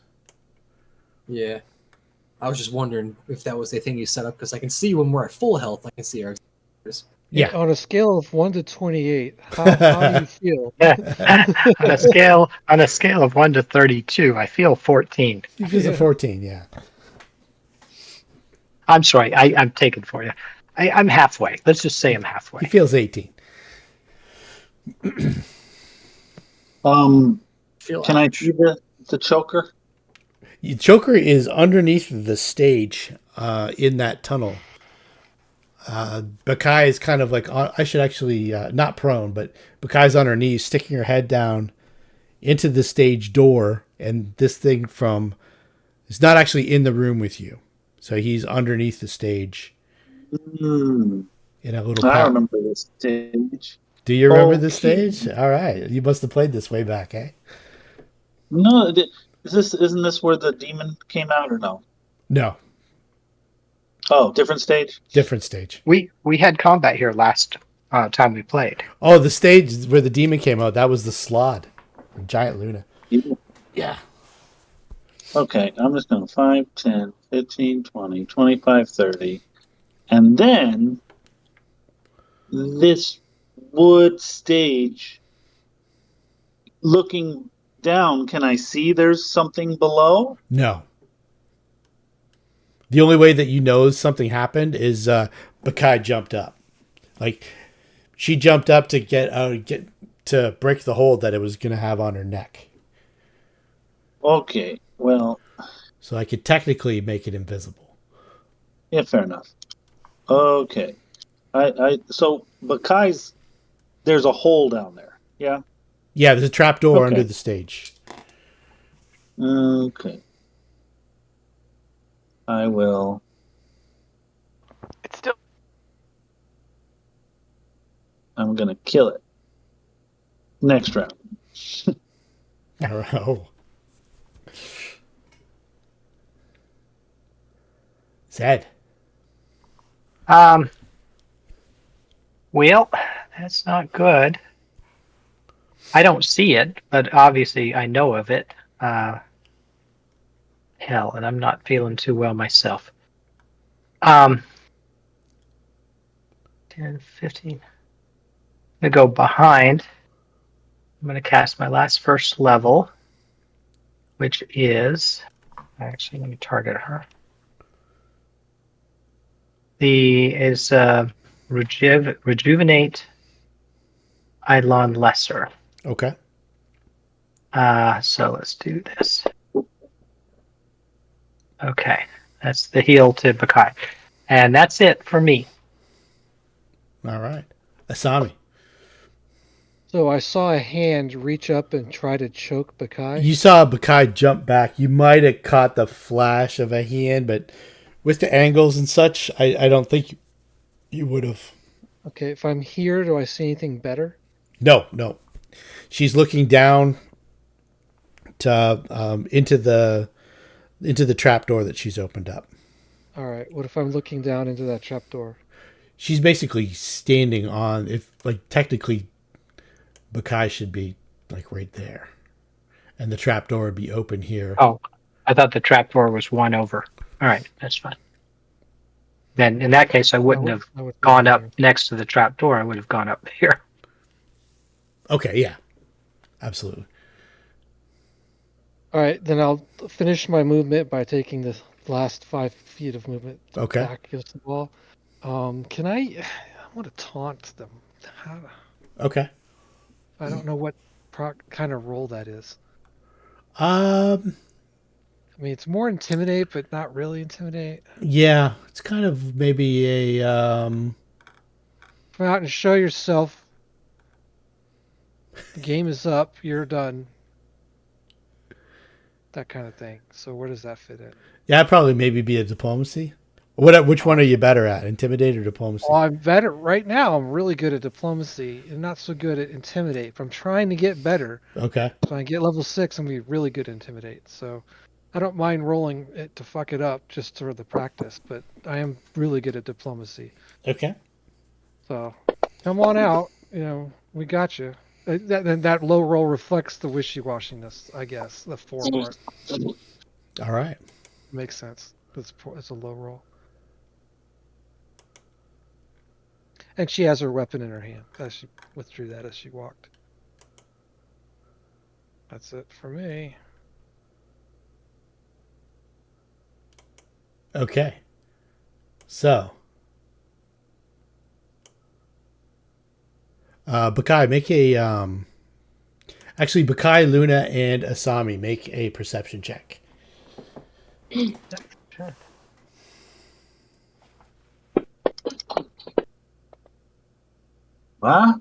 Yeah, I was just wondering if that was the thing you set up because I can see when we're at full health. I can see our numbers. Yeah. On a scale of 1 to 28, how do you feel? on a scale of 1 to 32, I feel 14. He feels a 14, yeah. I'm sorry, I'm taken for you. I'm halfway. Let's just say I'm He halfway. feels 18. Can I see the choker? Joker is underneath the stage in that tunnel. Baccae is kind of like, I should actually, not prone, but Baccae's on her knees, sticking her head down into the stage door, and this thing is not actually in the room with you. So he's underneath the stage in a little I pouch. remember this stage. Do you remember Okay. this stage? All right. You must have played this way back, eh? No, isn't this where the demon came out or no? No. Oh, different stage? Different stage. We had combat here last time we played. Oh, the stage where the demon came out, that was the Slod. Giant Luna. Yeah. Okay, I'm just going 5, 10, 15, 20, 25, 30. And then this wood stage, looking down, can I see there's something below? No. The only way that you know something happened is Baccae jumped up. Like, she jumped up to get to break the hold that it was going to have on her neck. Okay, well, So I could technically make it invisible. yeah, fair enough. Okay. So Baccae's, there's a hole down there, yeah? Yeah, there's a trapdoor Okay. under the stage. Okay. I will. It's still. I'm gonna kill it. Next round. Oh. Zed. Well, that's not good. I don't see it, but obviously I know of it. Hell, and I'm not feeling too well myself. 10, 15. I'm going to go behind. I'm going to cast my last first level, which is... Actually, let me target her. Rejuvenate Eidolon Lesser. Okay. So let's do this. Okay, that's the heal to Baccae. And that's it for me. All right. Asami. So I saw a hand reach up and try to choke Baccae. You saw Baccae jump back. You might have caught the flash of a hand, but with the angles and such, I don't think you would have. Okay, if I'm here, do I see anything better? No. She's looking down to into the trapdoor that she's opened up. All right. What if I'm looking down into that trapdoor? She's basically standing on. If like technically, Baccae should be like right there, and the trapdoor would be open here. Oh, I thought the trapdoor was one over. All right, that's fine. Then in that case, I wouldn't have gone up next to the trapdoor. I would have gone up here. Okay, yeah, absolutely. All right, then I'll finish my movement by taking the last 5 feet of movement back against the wall. Can I want to taunt them. Okay. I don't know what kind of roll that is. I mean, it's more intimidate, but not really intimidate. Yeah, it's kind of maybe a. Come out and show yourself. The game is up. You're done. That kind of thing. So where does that fit in? Yeah, I'd probably maybe be a diplomacy. Which one are you better at, intimidate or diplomacy? Well, I'm better right now. I'm really good at diplomacy and not so good at intimidate. If I'm trying to get better, Okay. if I get level 6, I'm gonna be really good at intimidate. So I don't mind rolling it to fuck it up just for the practice, but I am really good at diplomacy. Okay. So come on out. We got you. That low roll reflects the wishy-washiness, I guess. The 4 part. All right. Makes sense. It's a low roll. And she has her weapon in her hand as she withdrew that as she walked. That's it for me. Okay. So. Baccae, make a. Actually, Baccae, Luna, and Asami make a perception check. Sure. Huh?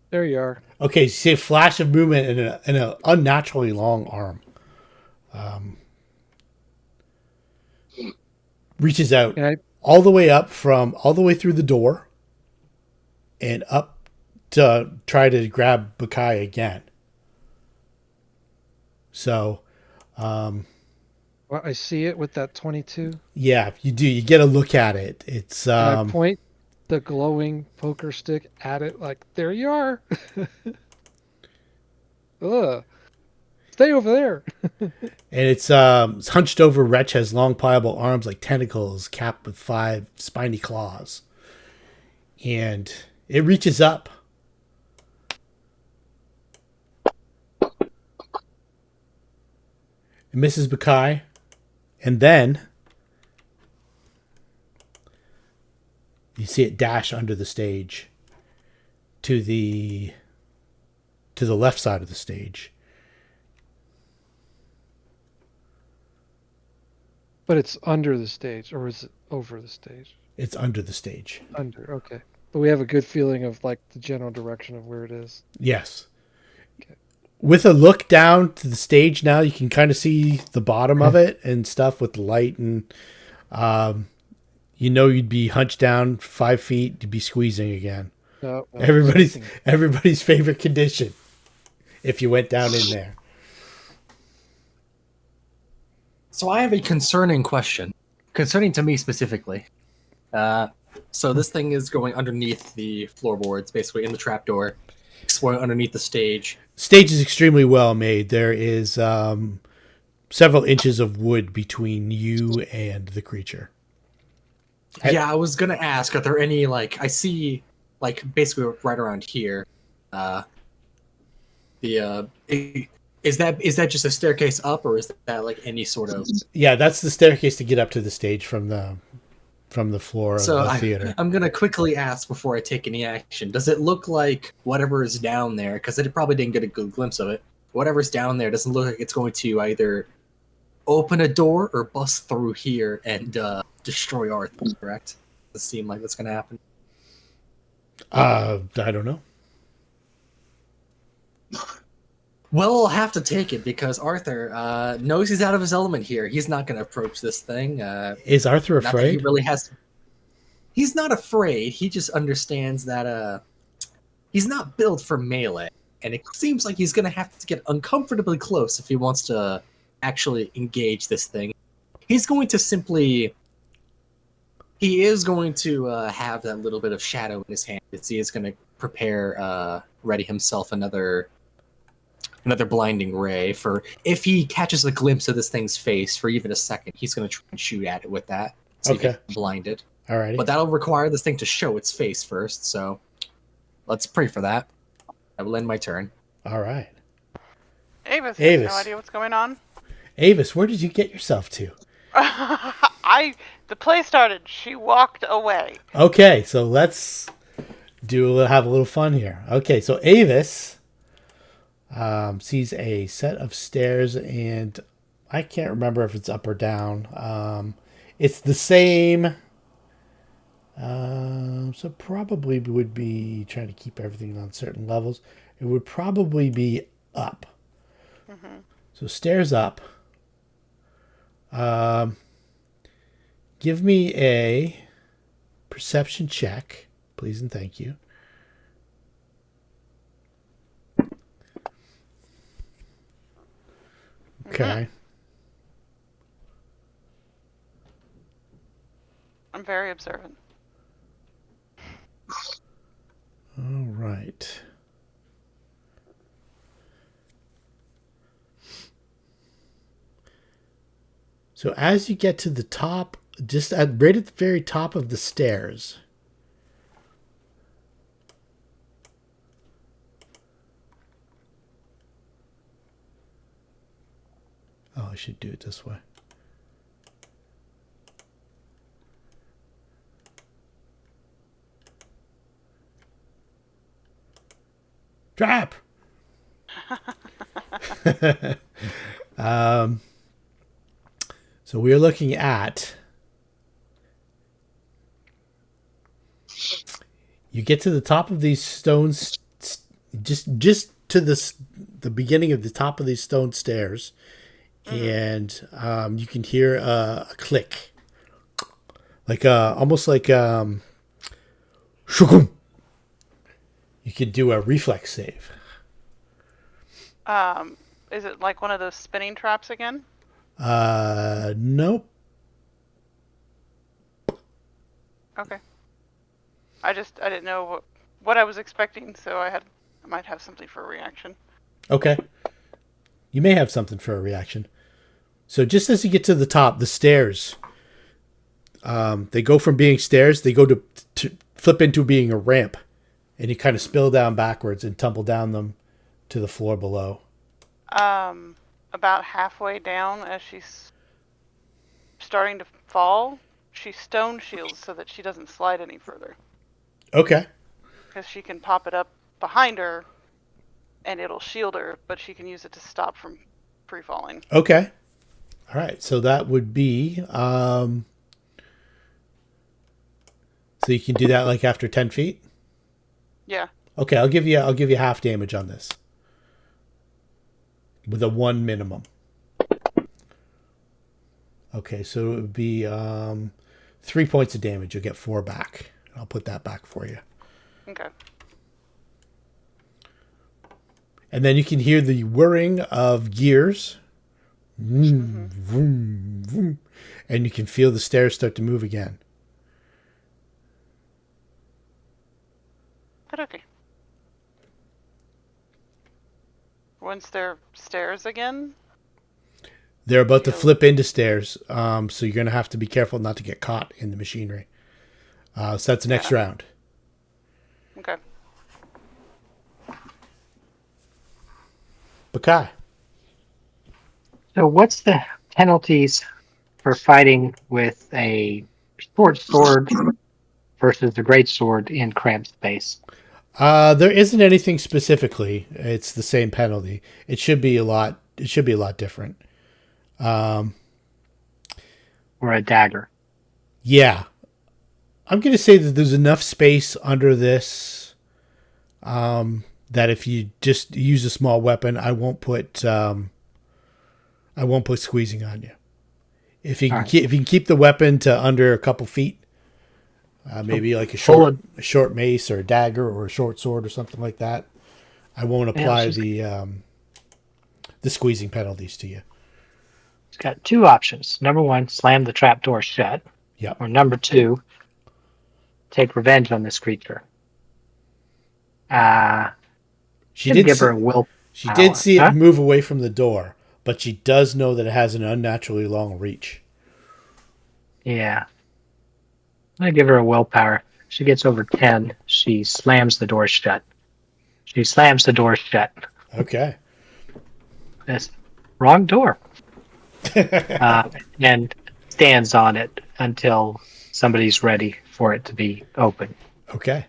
There you are. Okay, so you see a flash of movement and an unnaturally long arm. Reaches out all the way through the door and up to try to grab Baccae again. So, well, I see it with that 22. Yeah, you do. You get a look at it. It's I point the glowing poker stick at it like, there you are. Ugh. Stay over there. And it's hunched over wretch, has long pliable arms like tentacles, capped with 5 spiny claws. And it reaches up. It misses Baccae. And then you see it dash under the stage to the left side of the stage. But it's under the stage, or is it over the stage? It's under the stage. Under, okay. But we have a good feeling of like the general direction of where it is. Yes. Okay. with a look down to the stage now, you can kind of see the bottom of it and stuff with the light, and you'd be hunched down 5 feet to be squeezing again. No, Everybody's favorite condition if you went down in there. So I have a concerning question, concerning to me specifically. So this thing is going underneath the floorboards, basically in the trapdoor, exploring underneath the stage. Stage is extremely well made. There is several inches of wood between you and the creature. Yeah, I was gonna ask, are there any, like, I see, like, basically right around here, is that just a staircase up, or is that like any sort of? Yeah, that's the staircase to get up to the stage from the floor of the theater. I'm gonna quickly ask before I take any action. Does it look like whatever is down there? Because I probably didn't get a good glimpse of it. Whatever's down there doesn't look like it's going to either open a door or bust through here and destroy Arthur. Correct? Does it seem like that's gonna happen? I don't know. Well, I'll have to take it because Arthur knows he's out of his element here. He's not going to approach this thing. Is Arthur afraid? He really has. He's not afraid. He just understands that he's not built for melee, and it seems like he's going to have to get uncomfortably close if he wants to actually engage this thing. He's going to simply. He is going to have that little bit of shadow in his hand. He is going to prepare, ready himself another blinding ray for if he catches a glimpse of this thing's face for even a second, he's going to try and shoot at it with that. So okay. Blinded. All right. But that'll require this thing to show its face first. So let's pray for that. I will end my turn. All right. Aevus has no idea what's going on. Aevus, where did you get yourself to? The play started. She walked away. Okay, so let's have a little fun here. Okay, so Aevus sees a set of stairs, and I can't remember if it's up or down. It's the same. So probably would be trying to keep everything on certain levels. It would probably be up. Mm-hmm. So stairs up. Give me a perception check, please and thank you. Okay. I'm very observant. All right. So as you get to the top, right at the very top of the stairs, oh, I should do it this way. Trap! So we're looking at, you get to the top of these stones, just to the beginning of the top of these stone stairs, and you can hear a click, like almost like shukum. You could do a reflex save. Is it like one of those spinning traps again? Nope. Okay. I didn't know what I was expecting, so I might have something for a reaction. Okay. You may have something for a reaction. So just as you get to the top, the stairs, they go from being stairs, they go to flip into being a ramp, and you kind of spill down backwards and tumble down them to the floor below. About halfway down, as she's starting to fall, she stone shields so that she doesn't slide any further. Okay. Because she can pop it up behind her, and it'll shield her, but she can use it to stop from free falling. Okay. All right. So that would be, so you can do that like after 10 feet? Yeah. Okay. I'll give you half damage on this. with a 1 minimum. Okay, so it would be 3 points of damage. You'll get 4 back. I'll put that back for you. Okay. And then you can hear the whirring of gears. Vroom, vroom, vroom. And you can feel the stairs start to move again. Okay. Once they're stairs again? They're about to flip into stairs, so you're going to have to be careful not to get caught in the machinery. So that's the next round. Okay. Baccae. So what's the penalties for fighting with a short sword versus a great sword in cramped space? There isn't anything specifically. It's the same penalty. It should be a lot. It should be a lot different. Or a dagger? Yeah, I'm going to say that there's enough space under this that if you just use a small weapon, I won't put squeezing on you. If you can if you can keep the weapon to under a couple feet, maybe like a short mace or a dagger or a short sword or something like that, I won't apply the squeezing penalties to you. It's got two options. Number one, slam the trapdoor shut. Yeah. Or number two, take revenge on this creature. She did give her a will. She did see it move away from the door, but she does know that it has an unnaturally long reach. Yeah. I'm going to give her a willpower. She gets over 10. She slams the door shut. She slams the door shut. Okay. That's wrong door. And stands on it until somebody's ready for it to be open. Okay.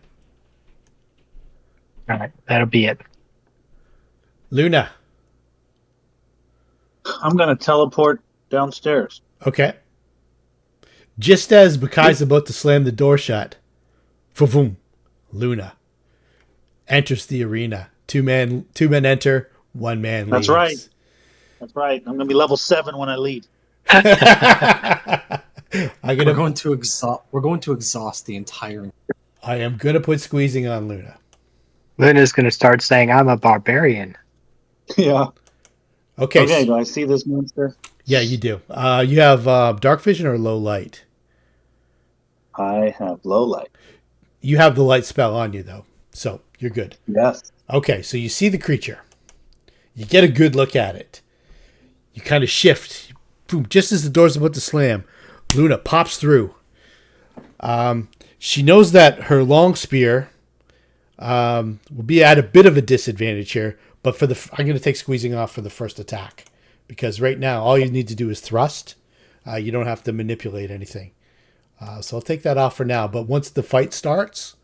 All right. That'll be it. Luna. I'm going to teleport downstairs. Okay. Just as Baccae's about to slam the door shut, boom, Luna enters the arena. Two men enter, one man leaves. That's right. That's right. I'm going to be level 7 when I leave. We're going to exhaust the entire. I am going to put squeezing on Luna. Luna's going to start saying, "I'm a barbarian." Yeah. Okay. Do I see this monster? Yeah, you do. You have dark vision or low light? I have low light. You have the light spell on you, though, so you're good. Yes. Okay, so you see the creature. You get a good look at it. You kind of shift. Boom, just as the door's about to slam, Luna pops through. She knows that her long spear will be at a bit of a disadvantage here, but I'm going to take squeezing off for the first attack, because right now all you need to do is thrust. You don't have to manipulate anything. So I'll take that off for now. But once the fight starts,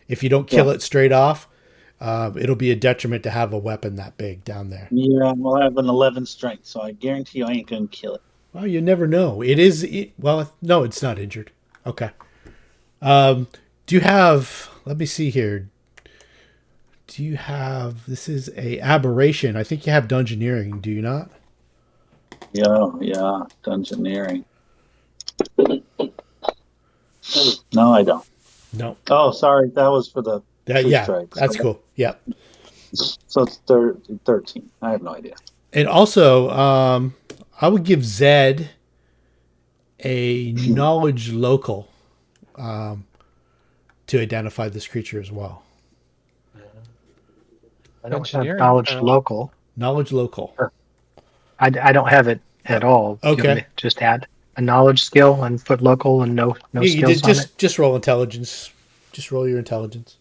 if you don't kill it straight off, it'll be a detriment to have a weapon that big down there. Yeah, well, I have an 11 strength, so I guarantee you I ain't going to kill it. Well, you never know. No, it's not injured. Okay. Do you have, let me see here. Do you have, this is a aberration. I think you have dungeoneering, do you not? Yeah, dungeoneering. No, I don't. No. Oh, sorry. That was for the strikes. That's cool. Yeah. So it's 13. I have no idea. And also, I would give Zed a knowledge local to identify this creature as well. I don't have knowledge local. Knowledge local. Sure. I don't have it at all. Okay. Just add a knowledge skill and put local and no skills on it. Just roll intelligence. Just roll your intelligence.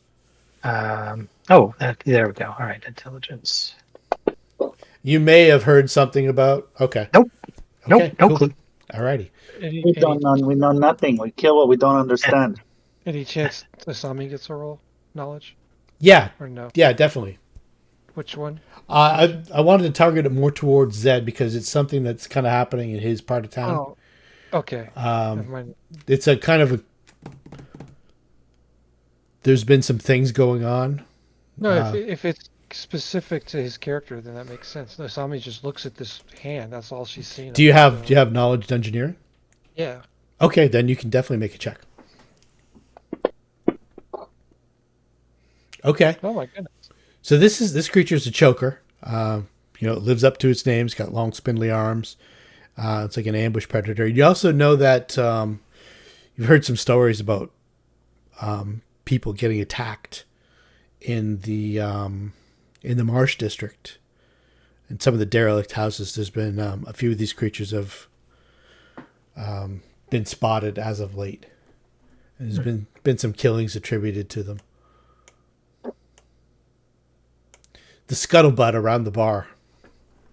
There we go. All right, intelligence. You may have heard something about. Okay. Nope. Okay, no cool. clue. Alrighty. We know nothing. We kill what we don't understand. Any chance Asami gets a roll? Knowledge? Yeah. Or no? Yeah, definitely. Which one? I wanted to target it more towards Zed because it's something that's kind of happening in his part of town. Oh, okay. Never mind. It's a kind of there's been some things going on. No, if specific to his character, then that makes sense. Asami just looks at this hand. That's all she's seen. Do you have knowledge dungeoneering? Yeah. Okay, then you can definitely make a check. Okay. Oh my goodness. So this creature is a choker. It lives up to its name. It's got long, spindly arms. It's like an ambush predator. You also know that you've heard some stories about people getting attacked in the marsh district and some of the derelict houses. There's been a few of these creatures have been spotted as of late. There's been some killings attributed to them. The scuttlebutt around the bar.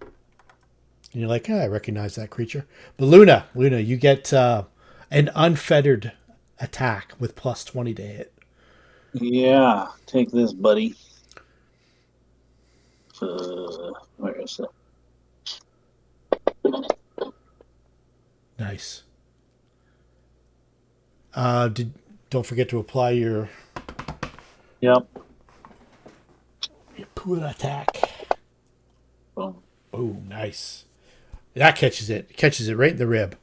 And you're like, I recognize that creature. But Luna, you get an unfettered attack with plus 20 to hit. Yeah, take this, buddy. Where is it? Nice. Don't forget to apply your Yep. pool attack. Boom. Oh, nice. That catches it. Catches it right in the rib.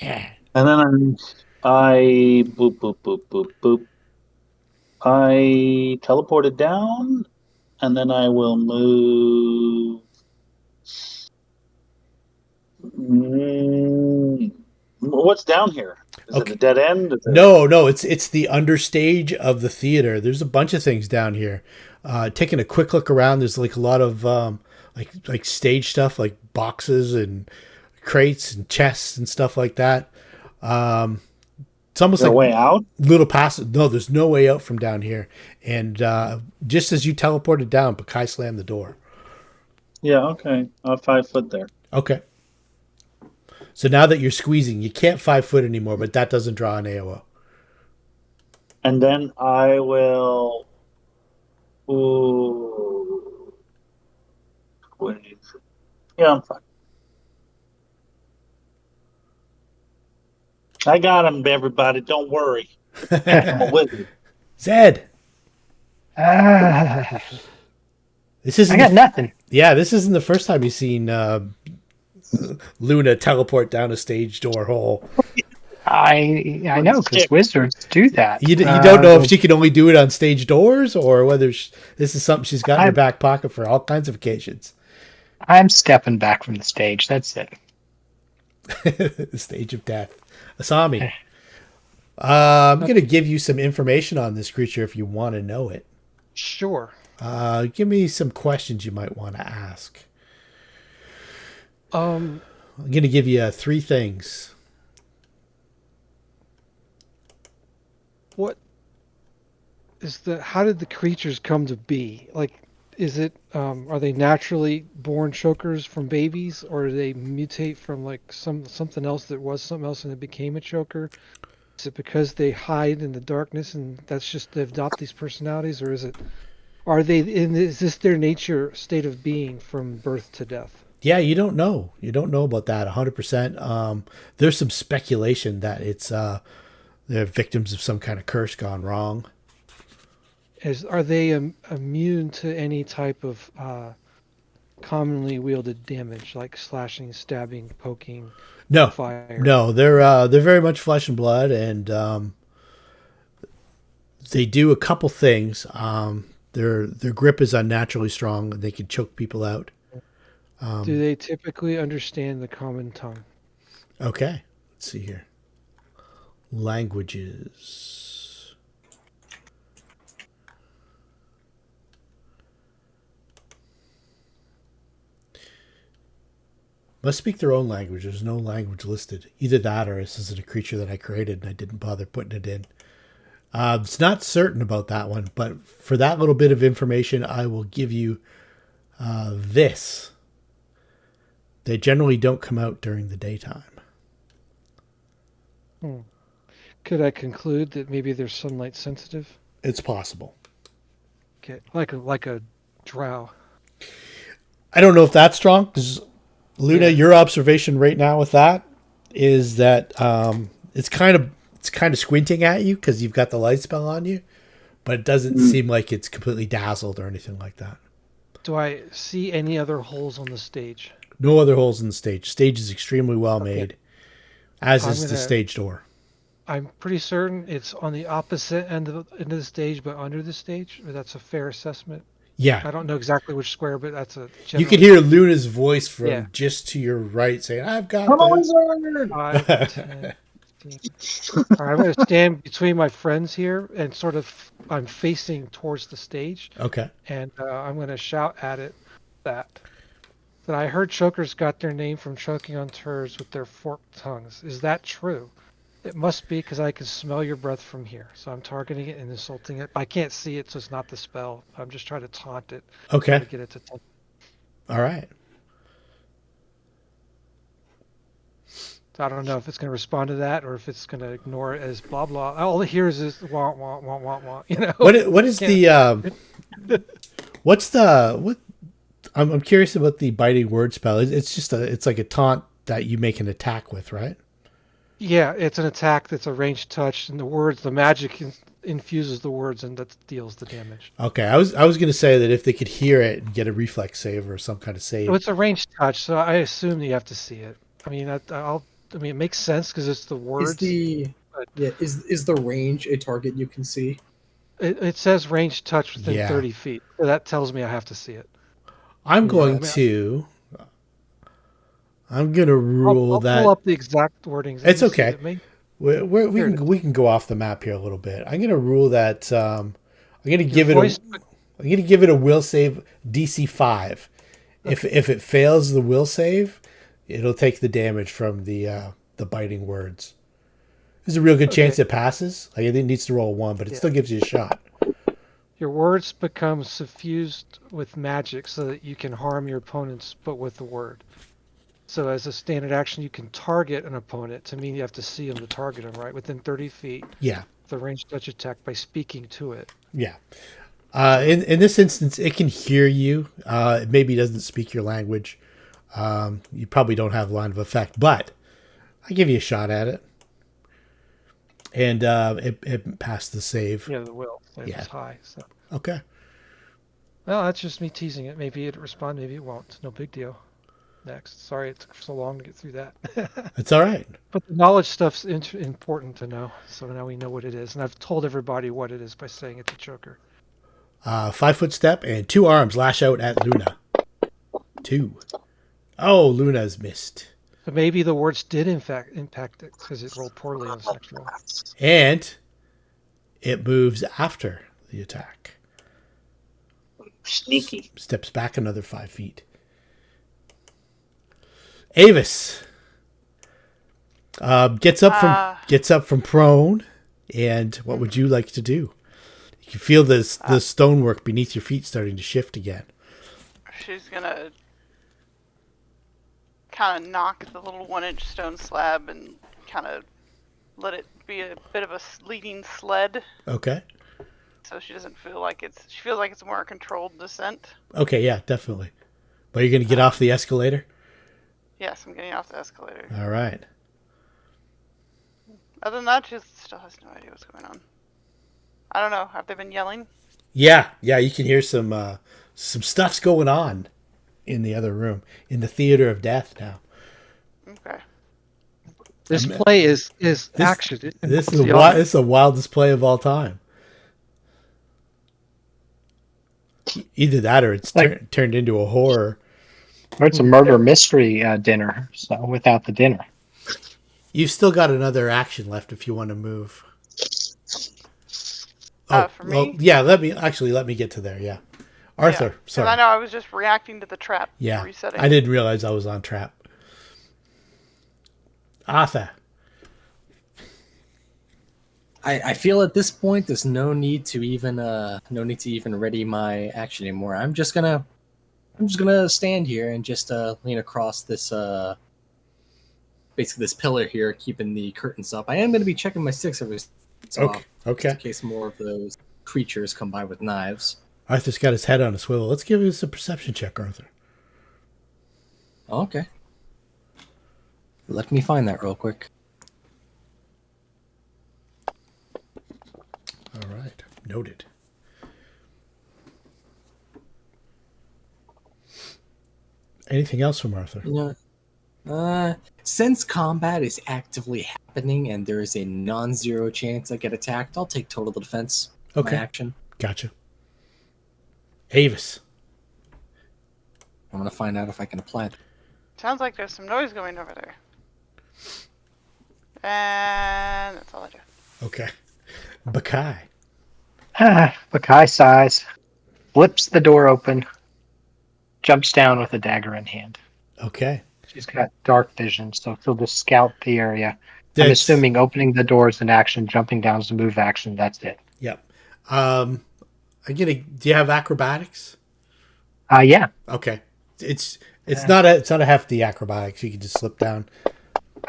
Yeah. And then I boop boop boop boop boop. I teleported down, and then I will move. What's down here? Is it a dead end? No, it's the understage of the theater. There's a bunch of things down here. Taking a quick look around, there's like a lot of like stage stuff, like boxes and crates and chests and stuff like that. It's almost like a way out. Little pass. No, there's no way out from down here. And just as you teleported down, Baccae slammed the door. Yeah. Okay. 5 foot there. Okay. So now that you're squeezing, you can't 5 foot anymore, but that doesn't draw an AOO. And then I will. Ooh. Wait. Yeah, I'm fine. I got him, everybody. Don't worry. I'm a wizard. Zed. I This isn't. got nothing. Yeah, this isn't the first time you've seen Luna teleport down a stage door hole. I know, because wizards do that. You don't know if she can only do it on stage doors or whether this is something she's got in her back pocket for all kinds of occasions. I'm stepping back from the stage. That's it. The stage of death. Asami. I'm going to give you some information on this creature if you want to know it. Sure. Give me some questions you might want to ask. I'm going to give you 3 things. What is how did the creatures come to be? Like, is it, are they naturally born chokers from babies, or do they mutate from like something else that was something else and it became a choker? Is it because they hide in the darkness and that's just they adopt these personalities, or is this their nature state of being from birth to death? Yeah, you don't know. You don't know about that 100%. There's some speculation that it's they're victims of some kind of curse gone wrong. Are they immune to any type of commonly wielded damage, like slashing, stabbing, poking, No, fire? No, they're very much flesh and blood, and they do a couple things. Their grip is unnaturally strong, and they can choke people out. Do they typically understand the common tongue? Okay, let's see here. Languages. Must speak their own language. There's no language listed. Either that or this isn't a creature that I created and I didn't bother putting it in. It's not certain about that one, but for that little bit of information, I will give you this. They generally don't come out during the daytime. Could I conclude that maybe they're sunlight sensitive? It's possible. Okay, like a drow. I don't know if that's strong, because Luna, your observation right now with that is that it's kind of squinting at you because you've got the light spell on you, but it doesn't seem like it's completely dazzled or anything like that. Do I see any other holes on the stage? No other holes in the stage. Stage is extremely well made, as I'm is the stage door. I'm pretty certain it's on the opposite end of the stage, but under the stage. That's a fair assessment. Yeah. I don't know exactly which square, but that's a general. You can hear Luna's voice from Yeah. just to your right saying, I've got Come on, this. Zed! 5, 10, 15. All right, I'm going to stand between my friends here and sort of I'm facing towards the stage, Okay. and I'm going to shout at it that I heard chokers got their name from choking on turds with their forked tongues. Is that true? It must be because I can smell your breath from here. So I'm targeting it and insulting it. I can't see it, so it's not the spell. I'm just trying to taunt it. Okay. To get it to touch. All right. So I don't know if it's going to respond to that or if it's going to ignore it as blah blah. All it hears is wah wah wah wah wah. You know. What is the what's the what? I'm curious about the biting word spell. It's just it's like a taunt that you make an attack with, right? Yeah, it's an attack that's a ranged touch, and the magic infuses the words, and that deals the damage. Okay, I was going to say that if they could hear it and get a reflex save or some kind of save. So it's a ranged touch, so I assume you have to see it. I mean, it makes sense because it's the words. Is the range a target you can see? It says ranged touch within 30 feet. So that tells me I have to see it. I'm going to rule that. I'll pull up the exact wordings. It's okay. We can go off the map here a little bit. I'm going to rule that. I'm going to give it a will save DC 5. Okay. If it fails the will save, it'll take the damage from the biting words. There's a real good chance it passes. Like it needs to roll a 1, but it still gives you a shot. Your words become suffused with magic so that you can harm your opponents, but with the word. So as a standard action, you can target an opponent. To mean you have to see them to target them, right? Within 30 feet. Yeah. The ranged touch attack by speaking to it. Yeah. In this instance, it can hear you. It maybe doesn't speak your language. You probably don't have line of effect, but I give you a shot at it. And it passed the save. Yeah, the will. It was high. So. Okay. Well, that's just me teasing it. Maybe it'll respond, maybe it won't. No big deal. Next. Sorry it took so long to get through that. It's all right. But the knowledge stuff's important to know. So now we know what it is. And I've told everybody what it is by saying it's a choker. 5-foot step and 2 arms lash out at Luna. 2. Oh, Luna's missed. So maybe the words did in fact impact it because it rolled poorly on the next roll. And it moves after the attack. Sneaky. Steps back another 5 feet. Aevus gets up from prone, and what would you like to do? You can feel the stonework beneath your feet starting to shift again. She's gonna kind of knock the little 1-inch stone slab and kind of let it be a bit of a leading sled. Okay. So she doesn't feel like she feels like it's more a controlled descent. Okay, yeah, definitely. But you're going to get off the escalator? Yes, I'm getting off the escalator. All right. Other than that, she still has no idea what's going on. I don't know. Have they been yelling? Yeah, you can hear some stuff's going on in the other room, in the theater of death now. Okay. This play is action. This is the wildest play of all time. Either that or it's turned into a horror. Or it's a murder mystery dinner, so without the dinner. You've still got another action left if you want to move. Oh, for me? Well, yeah, let me get to there, yeah. Arthur, sorry. I know I was just reacting to the trap. Yeah, resetting. I didn't realize I was on trap. Arthur. I feel at this point there's no need to even ready my action anymore. I'm just gonna stand here and just lean across this basically this pillar here, keeping the curtains up. I am gonna be checking my sticks every so often, okay. in case more of those creatures come by with knives. Arthur's got his head on a swivel. Let's give us a perception check, Arthur. Okay. Let me find that real quick. All right. Noted. Anything else from Arthur? Since combat is actively happening and there is a non-zero chance I get attacked, I'll take total defense. Okay. My action. Gotcha. Aevus. I'm gonna find out if I can apply it. Sounds like there's some noise going over there. And that's all I do. Okay. Baccae. Baccae sighs, flips the door open, jumps down with a dagger in hand. Okay. She's got dark vision, so she'll just scout the area. I'm That's- assuming opening the door is an action, jumping down is a move action. That's it. Yep. Do you have acrobatics? Yeah. Okay. It's not a hefty acrobatics. You can just slip down.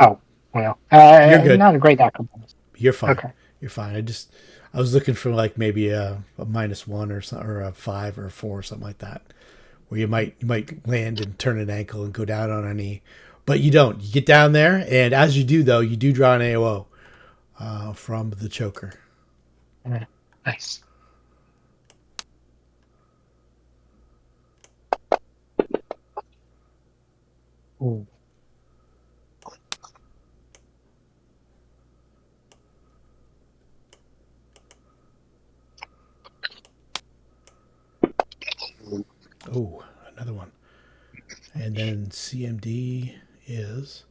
Oh, well. You're good. Not a great acrobat. You're fine. Okay. You're fine. I was looking for like maybe a -1 or something, or a 5 or a 4 or something like that, where you might land and turn an ankle and go down on a knee, but you don't. You get down there, and as you do though, you do draw an AOO from the choker. Nice. Ooh. Oh, another one. And then CMD is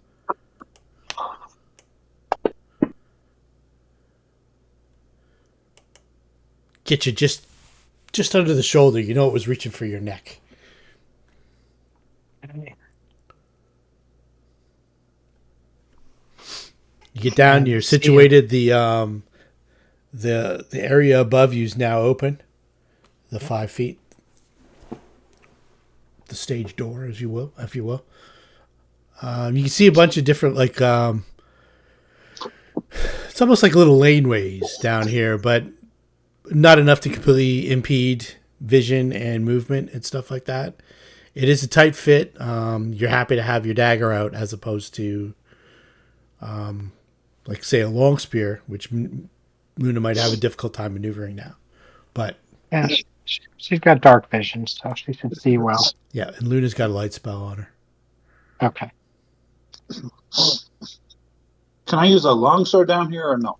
get you just under the shoulder. You know it was reaching for your neck. You get down. You're situated. The area above you is now open. The 5 feet. The stage door, if you will. You can see a bunch of different, like, it's almost like little laneways down here, but not enough to completely impede vision and movement and stuff like that. It is a tight fit. You're happy to have your dagger out as opposed to, like, say, a long spear, which Luna might have a difficult time maneuvering now. But yeah, she's got dark vision, so she should see well. yeah, and Luna's got a light spell on her. Okay. Can I use a longsword down here or no?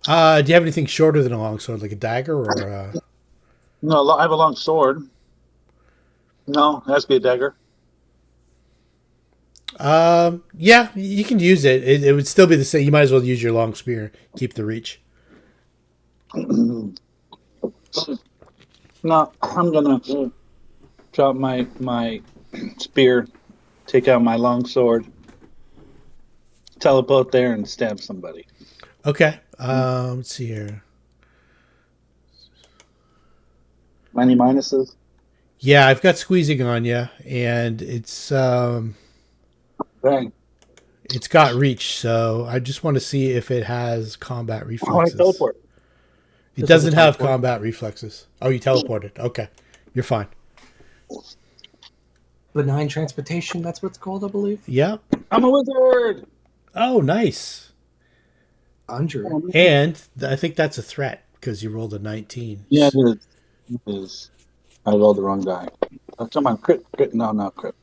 Do you have anything shorter than a longsword, like a dagger or? No, I have a long sword. No, it has to be a dagger. Yeah, you can use it. It would still be the same. You might as well use your long spear. Keep the reach. No, I'm gonna drop my spear, take out my long sword, teleport there, and stab somebody. Okay. Let's see here. Any minuses? Yeah, I've got squeezing on you, and it's Bang. it's got reach. So I just want to see if it has combat Oh, I reflexes. teleport. It This doesn't is a have teleport. combat reflexes. Oh, you teleported. Okay, you're fine. Benign transportation, that's what it's called, I believe. Yeah. I'm a wizard. Oh, nice. Under. And I think that's a threat because you rolled a 19. Yeah, it is. It is. I rolled the wrong die. Come on, crit. No, not crit.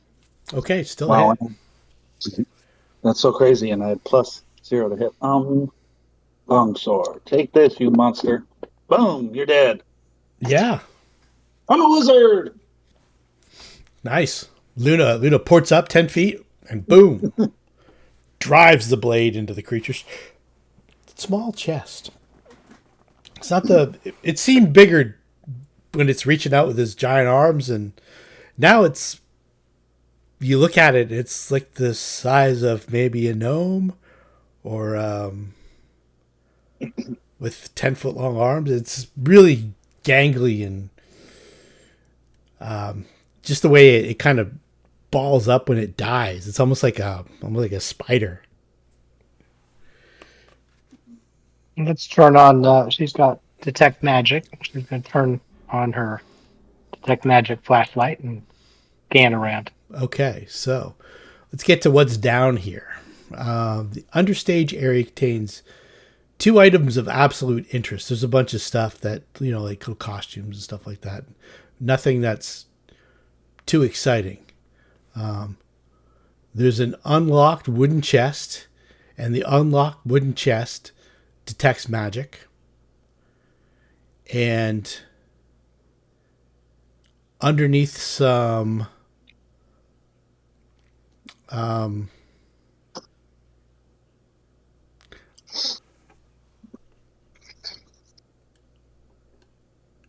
Okay, still Wow, hit. that's so crazy, and I had +0 to hit. Longsword. Take this, you monster. Boom, you're dead. Yeah. I'm a wizard. Nice. Luna ports up 10 feet and boom, drives the blade into the creature's small chest. It's not it seemed bigger when it's reaching out with his giant arms, and now you look at it, it's like the size of maybe a gnome or with 10-foot long arms. It's really gangly and just the way it kind of balls up when it dies. It's almost like a spider. Let's turn on. She's got detect magic. She's going to turn on her detect magic flashlight and scan around. Okay, so let's get to what's down here. The understage area contains 2 items of absolute interest. There's a bunch of stuff that, like costumes and stuff like that. Nothing that's too exciting. There's an unlocked wooden chest, and the unlocked wooden chest detects magic. And underneath some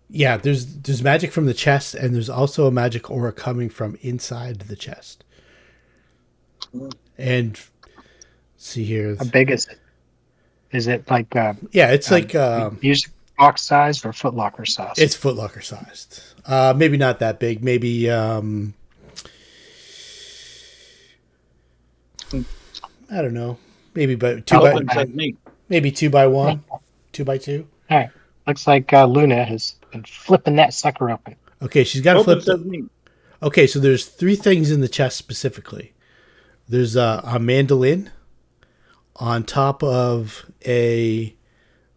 yeah, there's magic from the chest, and there's also a magic aura coming from inside the chest. And let's see here. How big is it? Is it like Yeah, it's like music box size or footlocker size? it's footlocker sized. Maybe not that big. Maybe I don't know. Maybe by maybe 2 by 1, 2 by 2. All right. Looks like Luna has been flipping that sucker open. Okay, she's got to flip the. Okay, so there's 3 things in the chest specifically. There's a mandolin on top of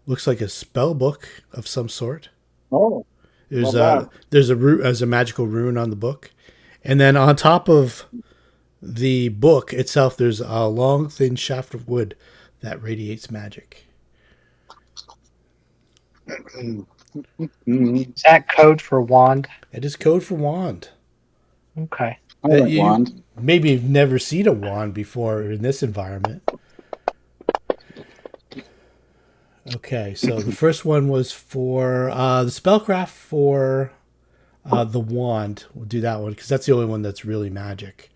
looks like a spell book of some sort. Oh, there's a magical rune on the book, and then on top of the book itself, there's a long, thin shaft of wood that radiates magic. Is that code for wand? It is code for wand. Okay. I like wand. Maybe you've never seen a wand before in this environment. Okay, so the first one was for the spellcraft for the wand. We'll do that one because that's the only one that's really magic.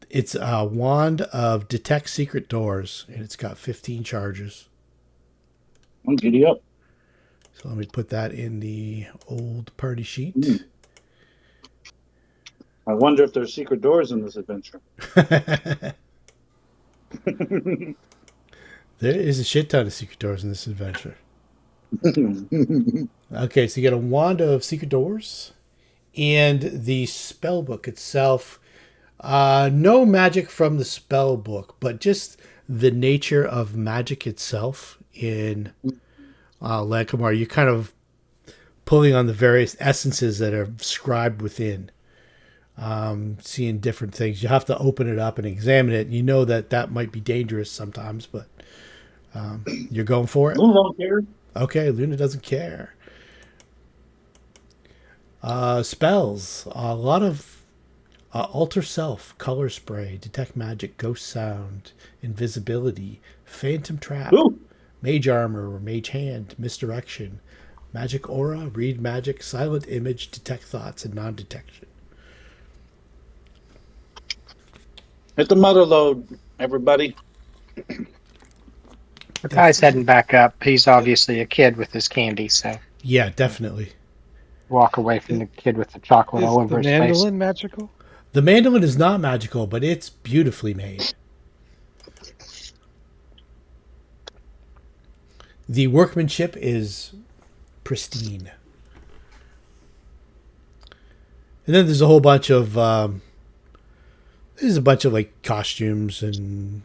It's a wand of detect secret doors, and it's got 15 charges. Giddy up. So let me put that in the old party sheet. I wonder if there's secret doors in this adventure. There is a shit ton of secret doors in this adventure. Okay, so you get a wand of secret doors, and the spell book itself. No magic from the spell book, but just the nature of magic itself in Lankhmar. You're kind of pulling on the various essences that are scribed within. Seeing different things. You have to open it up and examine it. You know that might be dangerous sometimes, but you're going for it. Luna don't care. Okay, Luna doesn't care. Spells. A lot of alter self, color spray, detect magic, ghost sound, invisibility, phantom trap, mage armor or mage hand, misdirection, magic aura, read magic, silent image, detect thoughts, and non-detection. Hit the mother load, everybody. The guy's heading back up. He's obviously a kid with his candy, so Yeah, definitely. walk away from the kid with the chocolate all over Is his the face. mandolin magical? The mandolin is not magical, but it's beautifully made. The workmanship is pristine. And then there's a whole bunch of like costumes and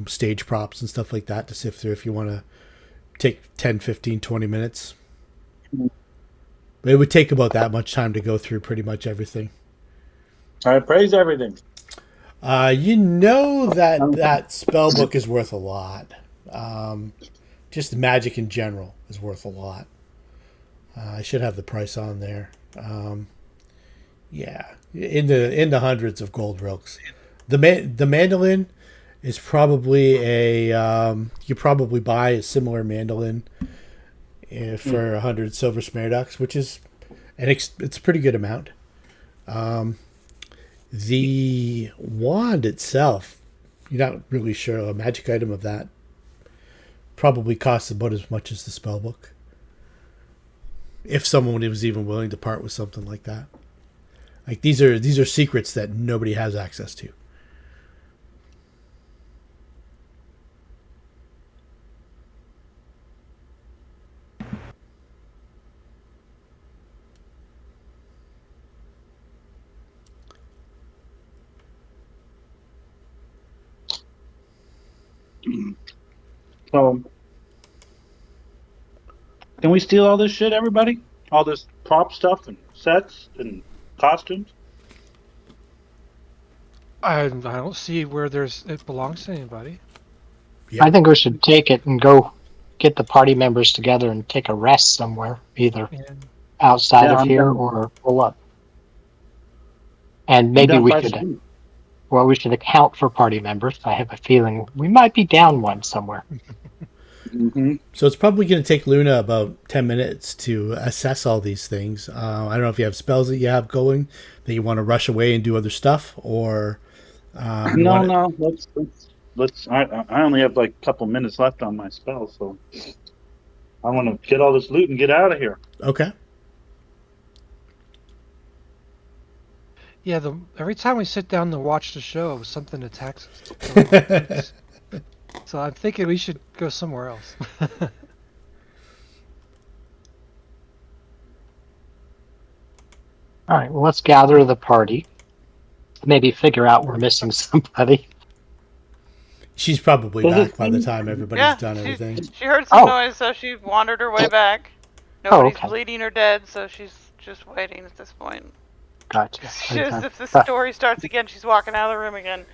stage props and stuff like that to sift through if you want to take 10, 15, 20 minutes. But it would take about that much time to go through pretty much everything. I praise everything. You know that spell book is worth a lot. Just magic in general is worth a lot. I should have the price on there. Yeah, in the hundreds of gold rilks. The mandolin is probably you probably buy a similar mandolin for 100 silver smaragds, which is it's a pretty good amount. The wand itself, you're not really sure. A magic item of that probably costs about as much as the spell book. If someone was even willing to part with something like that. Like these are secrets that nobody has access to. So, can we steal all this shit, everybody? All this prop stuff and sets and costumes? I don't see where it belongs to anybody. Yeah. I think we should take it and go get the party members together and take a rest somewhere, either And outside Yeah, of I'm here down. or pull up. And I'm maybe down we by the should, street. well, we should account for party members. I have a feeling we might be down one somewhere. Mm-hmm. So it's probably going to take Luna about 10 minutes to assess all these things. I don't know if you have spells that you have going that you want to rush away and do other stuff, or you No, want to. no. Let's. I only have like a couple minutes left on my spell, so I want to get all this loot and get out of here. Okay. yeah, every time we sit down to watch the show, something attacks us. So I'm thinking we should go somewhere else. All right, well, let's gather the party. Maybe figure out we're missing somebody. She's probably Does it back by the seem? time everybody's Yeah, done she everything. she heard some Oh. noise, so she wandered her way back. Oh, Nobody's okay. bleeding or dead, so she's just waiting at this point. Gotcha. Just if the story starts again, she's walking out of the room again.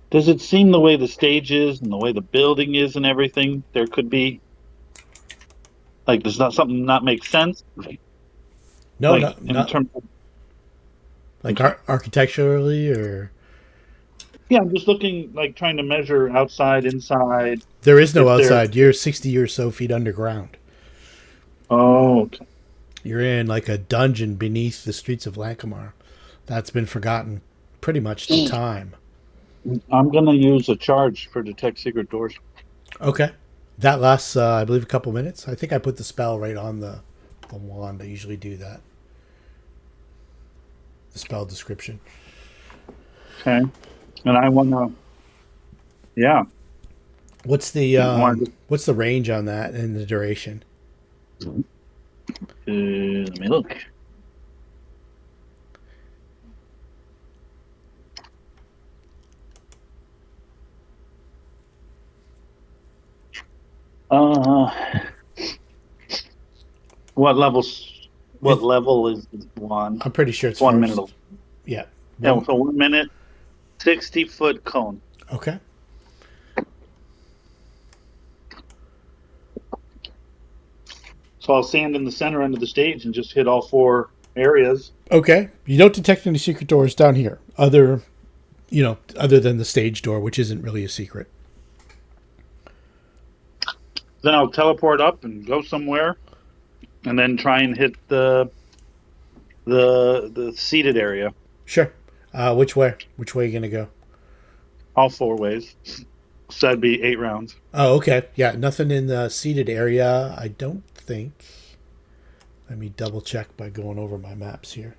Does it seem the way the stage is and the way the building is and everything? There could be like does not something not make sense? No, Like in not terms of like architecturally, or yeah, I'm just looking like trying to measure outside, inside. there is no If there- outside. You're 60 or so feet underground. Oh, okay. You're in like a dungeon beneath the streets of Lankhmar. That's been forgotten pretty much to time. I'm gonna use a charge for detect secret doors. Okay. That lasts, I believe, a couple minutes. I think I put the spell right on the wand. I usually do that. The spell description. Okay, and I wanna, yeah. What's the wanted- what's the range on that and the duration? Let me look. Uh, what levels? What level is one? I'm pretty sure it's 1 first. minute. Yeah. Yeah, so 1 minute, 60-foot cone. Okay. So I'll stand in the center end of the stage and just hit all 4 areas. Okay. You don't detect any secret doors down here, other than the stage door, which isn't really a secret. Then I'll teleport up and go somewhere, and then try and hit the seated area. Sure. Which way? Which way are you gonna go? All 4 ways. So that'd be 8 rounds. Oh, okay. Yeah, nothing in the seated area, I don't think. Let me double check by going over my maps here.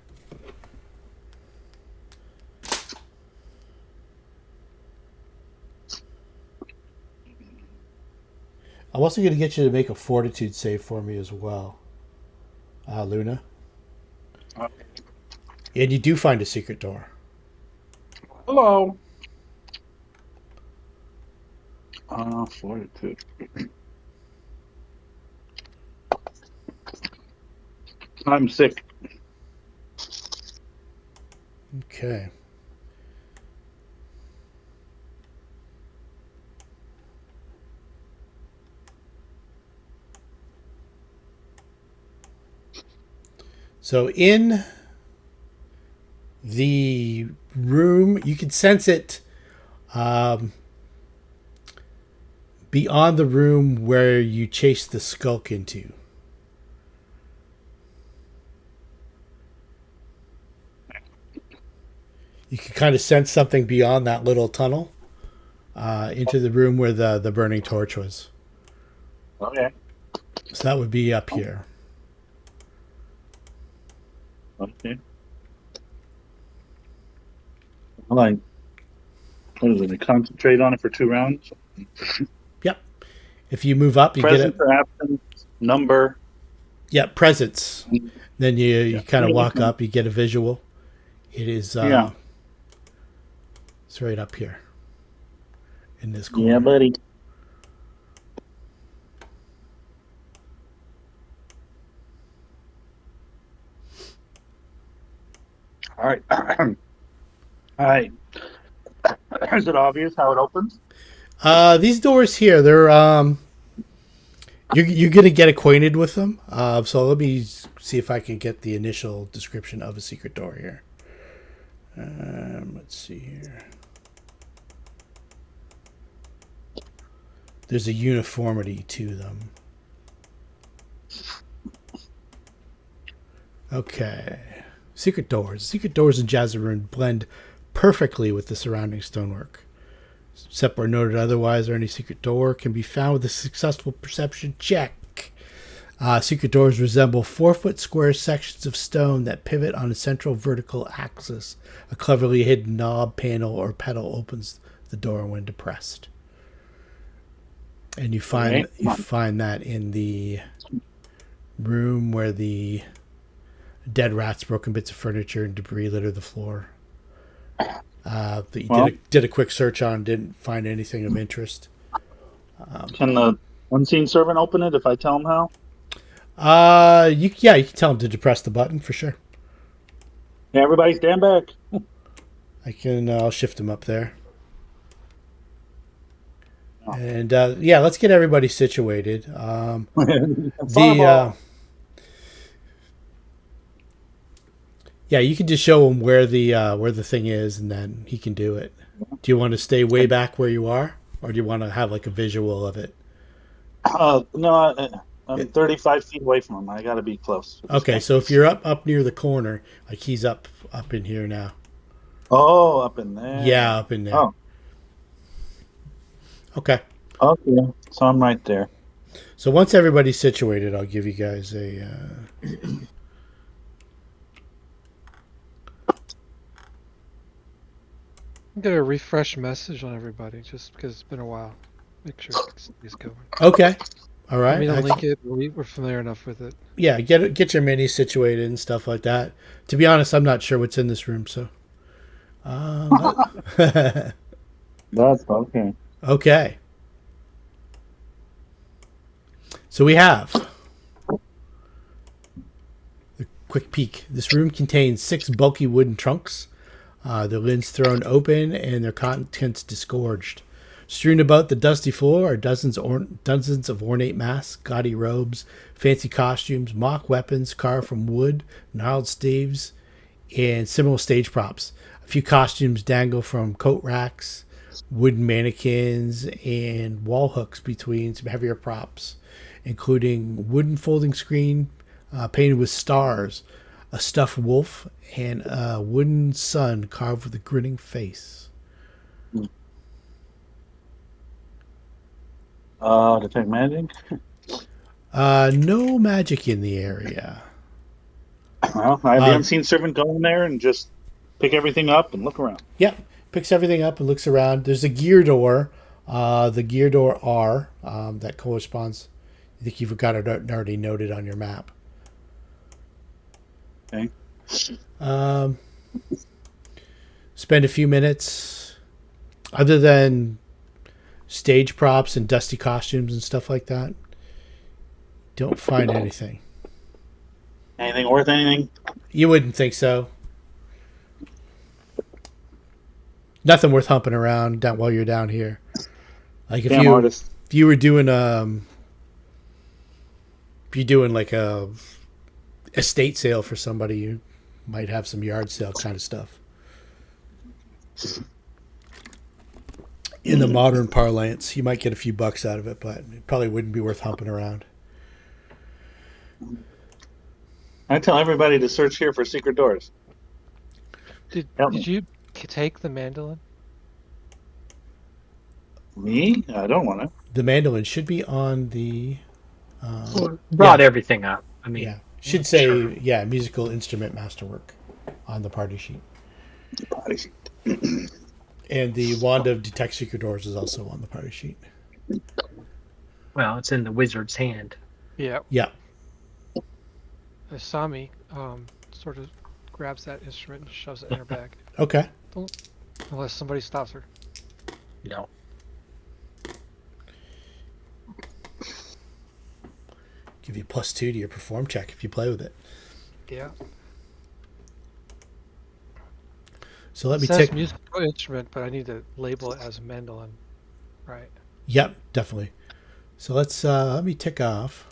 I'm also going to get you to make a fortitude save for me as well, Luna. Okay. And you do find a secret door. Hello. Fortitude. I'm sick. Okay. So in the room, you can sense it beyond the room where you chase the skulk into. You can kind of sense something beyond that little tunnel into the room where the burning torch was. Okay. So that would be up here. Okay. Like, what is it? They concentrate on it for 2 rounds. Yep. If you move up, you Presence get or absence, number. presence. Then you kind of walk Okay. up, you get a visual. It is Yeah. It's right up here in this corner. Yeah, buddy. All right. All right. Is it obvious how it opens? These doors here, they're you're gonna get acquainted with them. So let me see if I can get the initial description of a secret door here. Let's see here. There's a uniformity to them. Okay. Secret doors. Secret doors in Jazarun blend perfectly with the surrounding stonework. Except where noted otherwise, or any secret door can be found with a successful perception check. Secret doors resemble 4-foot square sections of stone that pivot on a central vertical axis. A cleverly hidden knob, panel, or pedal opens the door when depressed. And you find that in the room where the dead rats, broken bits of furniture, and debris litter the floor. That you did a quick search on, didn't find anything of interest. Can the unseen servant open it if I tell him how? You can tell him to depress the button for sure. Yeah, everybody stand back. I'll shift him up there. And let's get everybody situated. You can just show him where the thing is, and then he can do it. Do you want to stay way back where you are, or do you want to have like a visual of it? No, I'm 35 feet away from him. I got to be close. Okay, so if you're up near the corner, like he's up in here now. Oh, up in there. Yeah, up in there. Oh. Okay. Okay, so I'm right there. So once everybody's situated, I'll give you guys a... Get a refresh message on everybody, just because it's been a while. Make sure it stays going. Okay. All right. I mean, I'll link it. We're familiar enough with it. Yeah, get your minis situated and stuff like that. To be honest, I'm not sure what's in this room, so... That's okay. Okay. So we have a quick peek. This room contains 6 bulky wooden trunks. Their lids thrown open and their contents disgorged. Strewn about the dusty floor are dozens of ornate masks, gaudy robes, fancy costumes, mock weapons carved from wood, gnarled staves, and similar stage props. A few costumes dangle from coat racks, wooden mannequins, and wall hooks between some heavier props, including wooden folding screen painted with stars, a stuffed wolf, and a wooden sun carved with a grinning face. Detect magic? No magic in the area. Well, I have the unseen servant go in there and just pick everything up and look around. Yep. Picks everything up and looks around. There's a gear door. The gear door R that corresponds. I think you've got it already noted on your map. Okay. Spend a few minutes. Other than stage props and dusty costumes and stuff like that, don't find anything. Anything worth anything? You wouldn't think so. Nothing worth humping around down while you're down here. Like if you were doing if you're doing like a estate sale for somebody, you might have some yard sale kind of stuff. In the modern parlance, you might get a few bucks out of it, but it probably wouldn't be worth humping around. I tell everybody to search here for secret doors. Did you take the mandolin? Me? I don't want to. The mandolin should be on the... brought everything up. I mean... Yeah. Should say, musical instrument masterwork on the party sheet. And the wand of detect secret doors is also on the party sheet. Well, it's in the wizard's hand. Yeah. Yeah. Asami sort of grabs that instrument and shoves it in her bag. Okay. Unless somebody stops her. No. Give you +2 to your perform check if you play with it. Yeah. So let It me says tick. musical instrument, but I need to label it as mandolin. Right. Yep, definitely. So let me tick off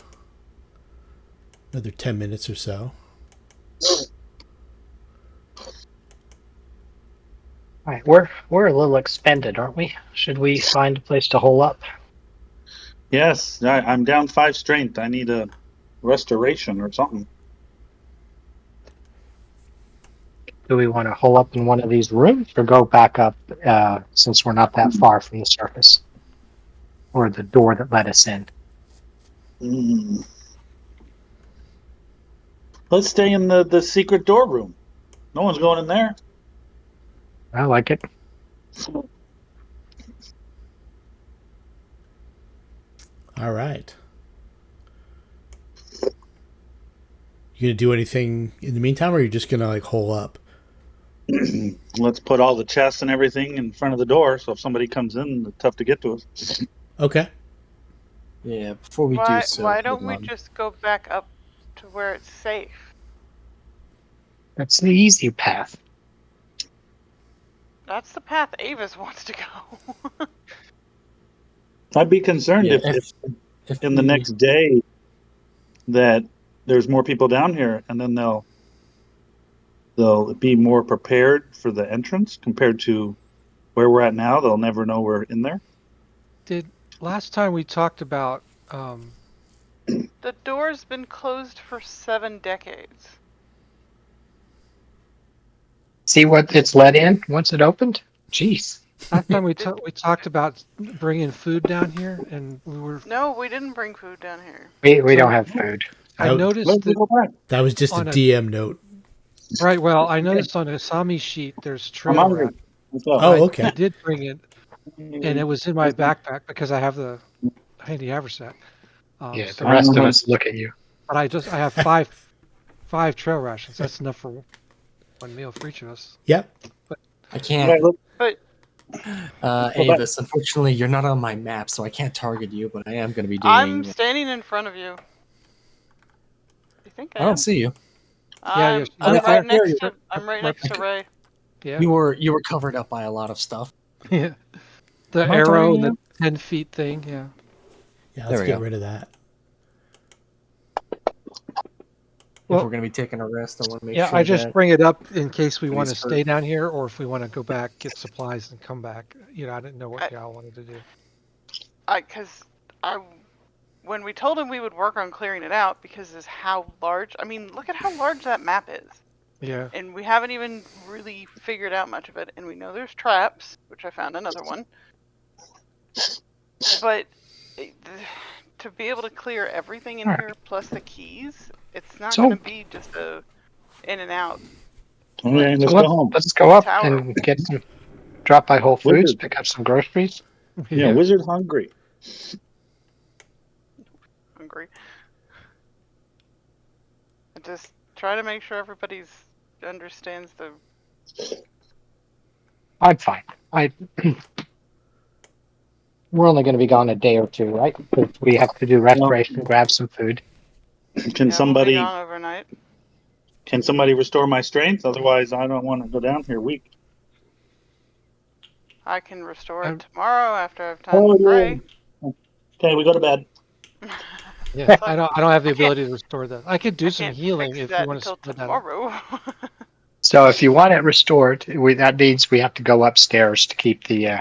another 10 minutes or so. All right, we're a little expended, aren't we? Should we find a place to hole up? Yes, I'm down 5 strength. I need a restoration or something. Do we want to hole up in one of these rooms or go back up since we're not that far from the surface or the door that let us in? Mm. Let's stay in the secret door room. No one's going in there. I like it. All right. You gonna do anything in the meantime, or are you just gonna like hole up? Let's put all the chests and everything in front of the door, so if somebody comes in, it's tough to get to us. Okay. Yeah, before we do Why so, why hold don't we on. just go back up to where it's safe? That's the easy path. That's the path Avis wants to go. I'd be concerned Yeah, if in the next day that there's more people down here, and then they'll be more prepared for the entrance compared to where we're at now. They'll never know we're in there. Did last time we talked about The door's been closed for 7 decades. See what it's let in once it opened? Jeez. last time we talked about bringing food down here, and we were. No, we didn't bring food down here. We So don't have food. I That, noticed that Go back. that was just a on a DM note. right. Well, I noticed on Asami sheet there's I'm trail hungry. rat. Let's go. Oh, I okay. did bring it, and it was in my backpack because I have the handy haversack. Yeah, the So, rest of us look at you. but I have five trail rations. That's enough for one meal for each of us. Yep. I can't. Okay, But go back. Avis, unfortunately, you're not on my map, so I can't target you, but I am going to be I'm doing. standing in front of you. You think I I am? don't see you. Yeah, you're I'm right right there. next you. to Right next to Ray. Yeah. You were covered up by a lot of stuff. Yeah. The Am I arrow, targeting the you? 10 feet thing. Yeah. Yeah, There let's we get go. rid of that. If Well, we're going to be taking a rest, I want to make yeah. sure I just that bring it up in case we want to Please, stay down here, or if we want to go back, get supplies, and come back. I didn't know what y'all wanted to do. Because when we told him we would work on clearing it out, because of how large. I mean, look at how large that map is. Yeah. And we haven't even really figured out much of it. And we know there's traps, which I found another one. But to be able to clear everything in All right. here plus the keys, it's not So- going to be just a in and out Okay, So let's go home. let's go up tower. and get some. Drop by Whole Foods, Wizard. pick up some groceries. Yeah, wizard hungry. Hungry. And just try to make sure everybody's understands the. I'm fine. We're only going to be gone a day or two, right? Because we have to do Well, restoration, grab some food. can Yeah, we'll be somebody gone overnight. restore my strength? Otherwise, I don't want to go down here weak. I can restore I'm- it tomorrow after I've time with Ray. Okay, we go to bed. Yeah. So I don't have the I can't- ability to restore that. I could do I some can't healing fix if that you want to until spread that out. tomorrow. So if you want it restored, that means we have to go upstairs to keep the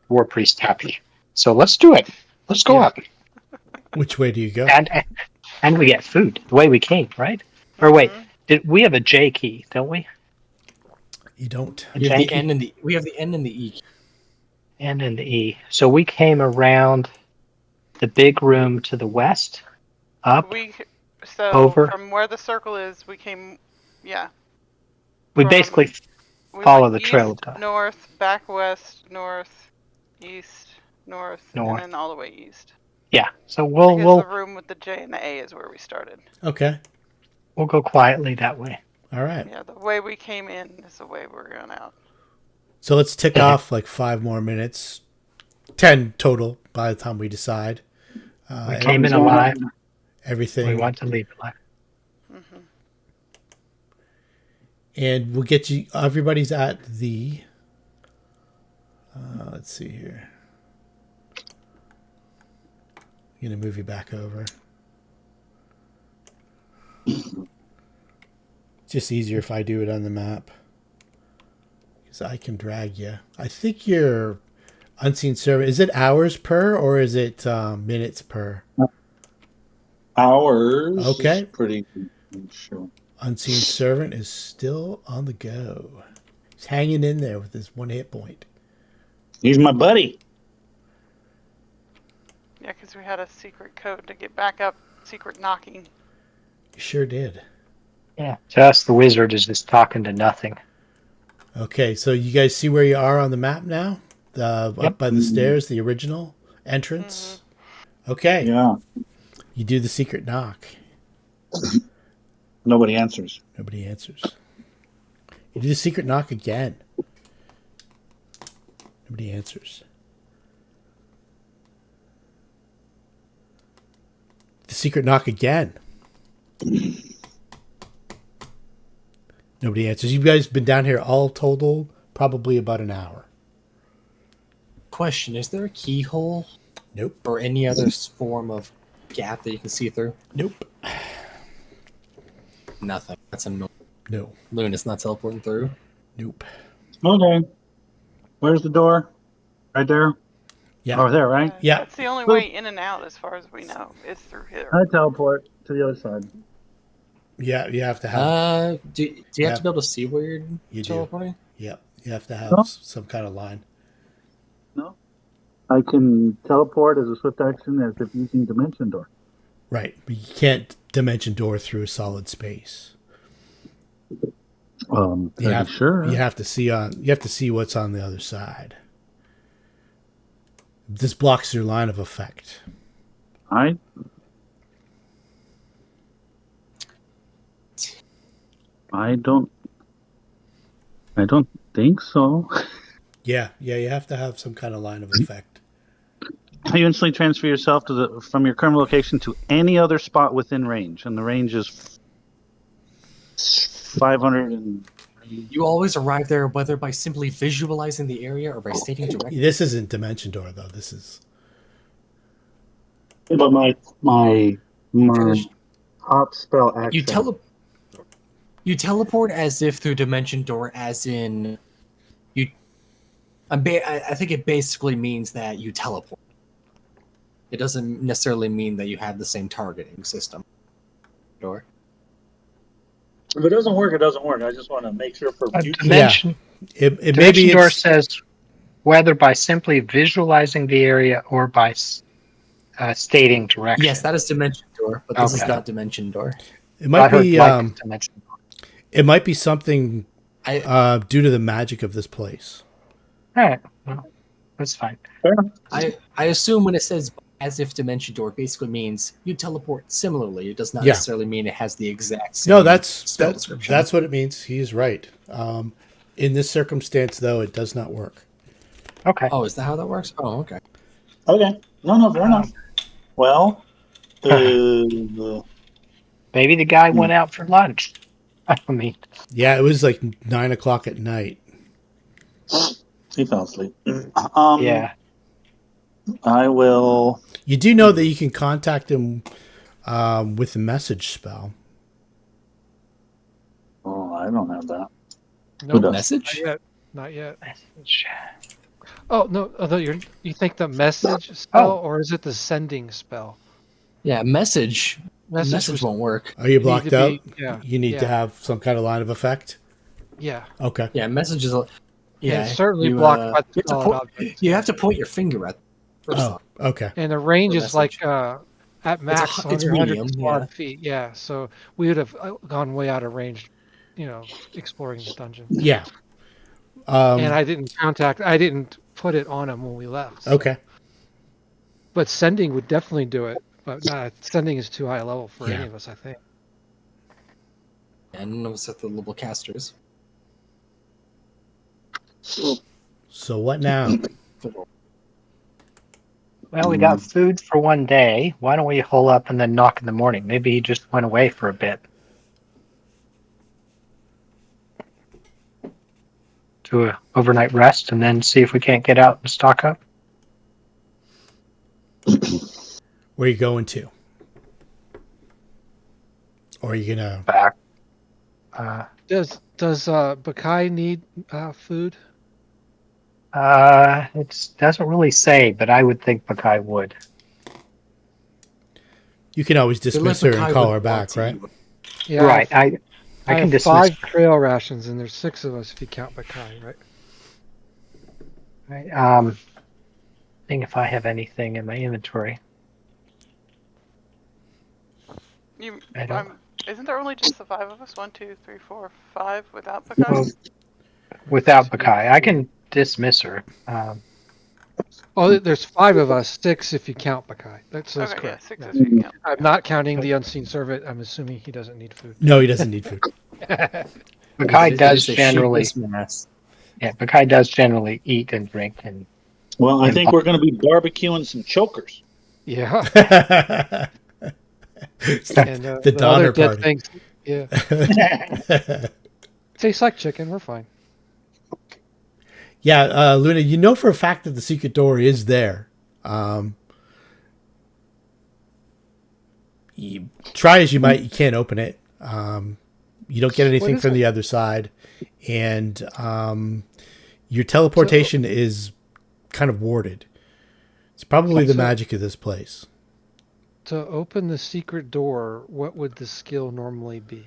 war priest happy. So let's do it. Let's go Yeah. up, Which way do you go? and we get food the way we came, right? Or wait, Mhm. did we have a J key? Don't we? You don't. A we have J the key N and the E. Key. and an E. So we came around the big room to the west, up, So over. from where the circle is, we came. Yeah. We from- basically We follow went the east, trail of the north, back west, north, east, north, north. and then all the way east. Yeah. So Because we'll the room with the J and the A is where we started. Okay. we'll go quietly that way. All right. Yeah, the way we came in is the way we're going out. So let's tick off like 5 more minutes. 10 total by the time we decide. We came in alive. We Everything. want to leave alive. Hmm. And we'll get you. Everybody's at the. Let's see here. I'm gonna move you back over. It's just easier if I do it on the map. Because I can drag you. I think your unseen servant, is it hours per or is it minutes per? Hours. Okay. Is pretty sure. Unseen servant is still on the go. He's hanging in there with his 1 hit point. He's my buddy. Yeah, because we had a secret code to get back up. Secret knocking. You sure did. Yeah. Just the wizard is just talking to nothing. Okay, so you guys see where you are on the map now? Yep. Up by the stairs, the original entrance. Okay. Yeah. You do the secret knock. Nobody answers. Nobody answers. You do the secret knock again. Nobody answers. The secret knock again. Nobody answers. You guys been down here all total probably about an hour. Question: is there a keyhole? Nope. Or any other form of gap that you can see through? Nope. Nothing. That's annoying. No. Luna's not teleporting through. Nope. Okay. Where's the door? Right there? Yeah. Oh, there, right? Yeah. That's the only way in and out, as far as we know, is through here. I teleport to the other side. Yeah, you have to have. Do you have to be able to see where you're You do. teleporting? Yep. You have to have Huh? some kind of line. No. I can teleport as a swift action as if using Dimension Door. Right. But you can't dimension door through a solid space. You have, sure? You have to see what's on the other side. This blocks your line of effect. I don't think so. Yeah, you have to have some kind of line of effect. You instantly transfer yourself from your current location to any other spot within range, and the range is 500 and. You always arrive there whether by simply visualizing the area or by stating directly. This isn't dimension door though. This is. But my top spell action. You teleport as if through dimension door, as in you. I think it basically means that you teleport. It doesn't necessarily mean that you have the same targeting system. Door. If it doesn't work, it doesn't work. I just want to make sure for future. Dimension, It dimension maybe door it's, says whether by simply visualizing the area or by stating direction. Yes, that is dimension door, but this is Okay. not dimension door. it might be dimension door. it might be something I due to the magic of this place. All right, well, that's fine. I assume when it says as if dimension door, it basically means you teleport similarly. It does not Yeah. necessarily mean it has the exact same No, that's spell description. that's what it means. He's right. In this circumstance, though, it does not work. Okay. Oh, is that how that works? Oh, okay. Okay. No, fair enough. Well, Maybe the guy went out for lunch. I mean, Yeah, it was like 9 o'clock at night. he fell asleep. yeah. I will. You do know that you can contact him with the message spell. Oh, I don't have that. No, does? Message? not yet. Oh no! Although you think the message spell, or is it the sending spell? Yeah, message. Message Message was- won't work. Are you Need blocked to out? be- yeah, You need to yeah. have some kind of line of effect. Yeah, Okay. Yeah, message is. and Yeah, it's certainly you, blocked by the you have to solid point- object. You have to point your finger at. First Oh, off. okay. And the range For is like message. at max it's 100 medium, squad yeah. feet. Yeah, so we would have gone way out of range, exploring the dungeon. Yeah. And I didn't put it on him when we left. So. Okay. But sending would definitely do it. But sending is too high a level for Yeah. any of us, I think. And none of us are the level casters. So what now? Well, we got food for one day. Why don't we hole up and then knock in the morning? Maybe he just went away for a bit. do a overnight rest, and then see if we can't get out and stock up. Where are you going to? Or are you gonna? Back. Does Baccae need food? It doesn't really say, but I would think Baccae would. You can always dismiss her and call her back, right? Yeah. Right. I I can have dismiss. 5 trail rations, and there's 6 of us if you count Baccae, right? Right, think if I have anything in my inventory. I don't. Isn't there only just the 5 of us? 1, 2, 3, 4, 5 without Baccae? Well, without Baccae, I can dismiss her. Oh, there's 5 of us, 6 if you count Baccae. That's Okay, yeah, correct. 6 Yeah. is if you count. I'm not counting the unseen servant. I'm assuming he doesn't need food. No, he doesn't need food. Baccae does It is a generally. shapeless mass. Yeah, Baccae does generally eat and drink and. Well, I think we're going to be barbecuing some chokers. Yeah. It's And the the other Donner dead party. things. Yeah. Tastes like chicken. We're fine. Yeah, Luna, you know for a fact that the secret door is there. You try as you might, you can't open it. You don't get anything from the other side, and your teleportation is kind of warded. It's probably the magic of this place. To open the secret door, what would the skill normally be?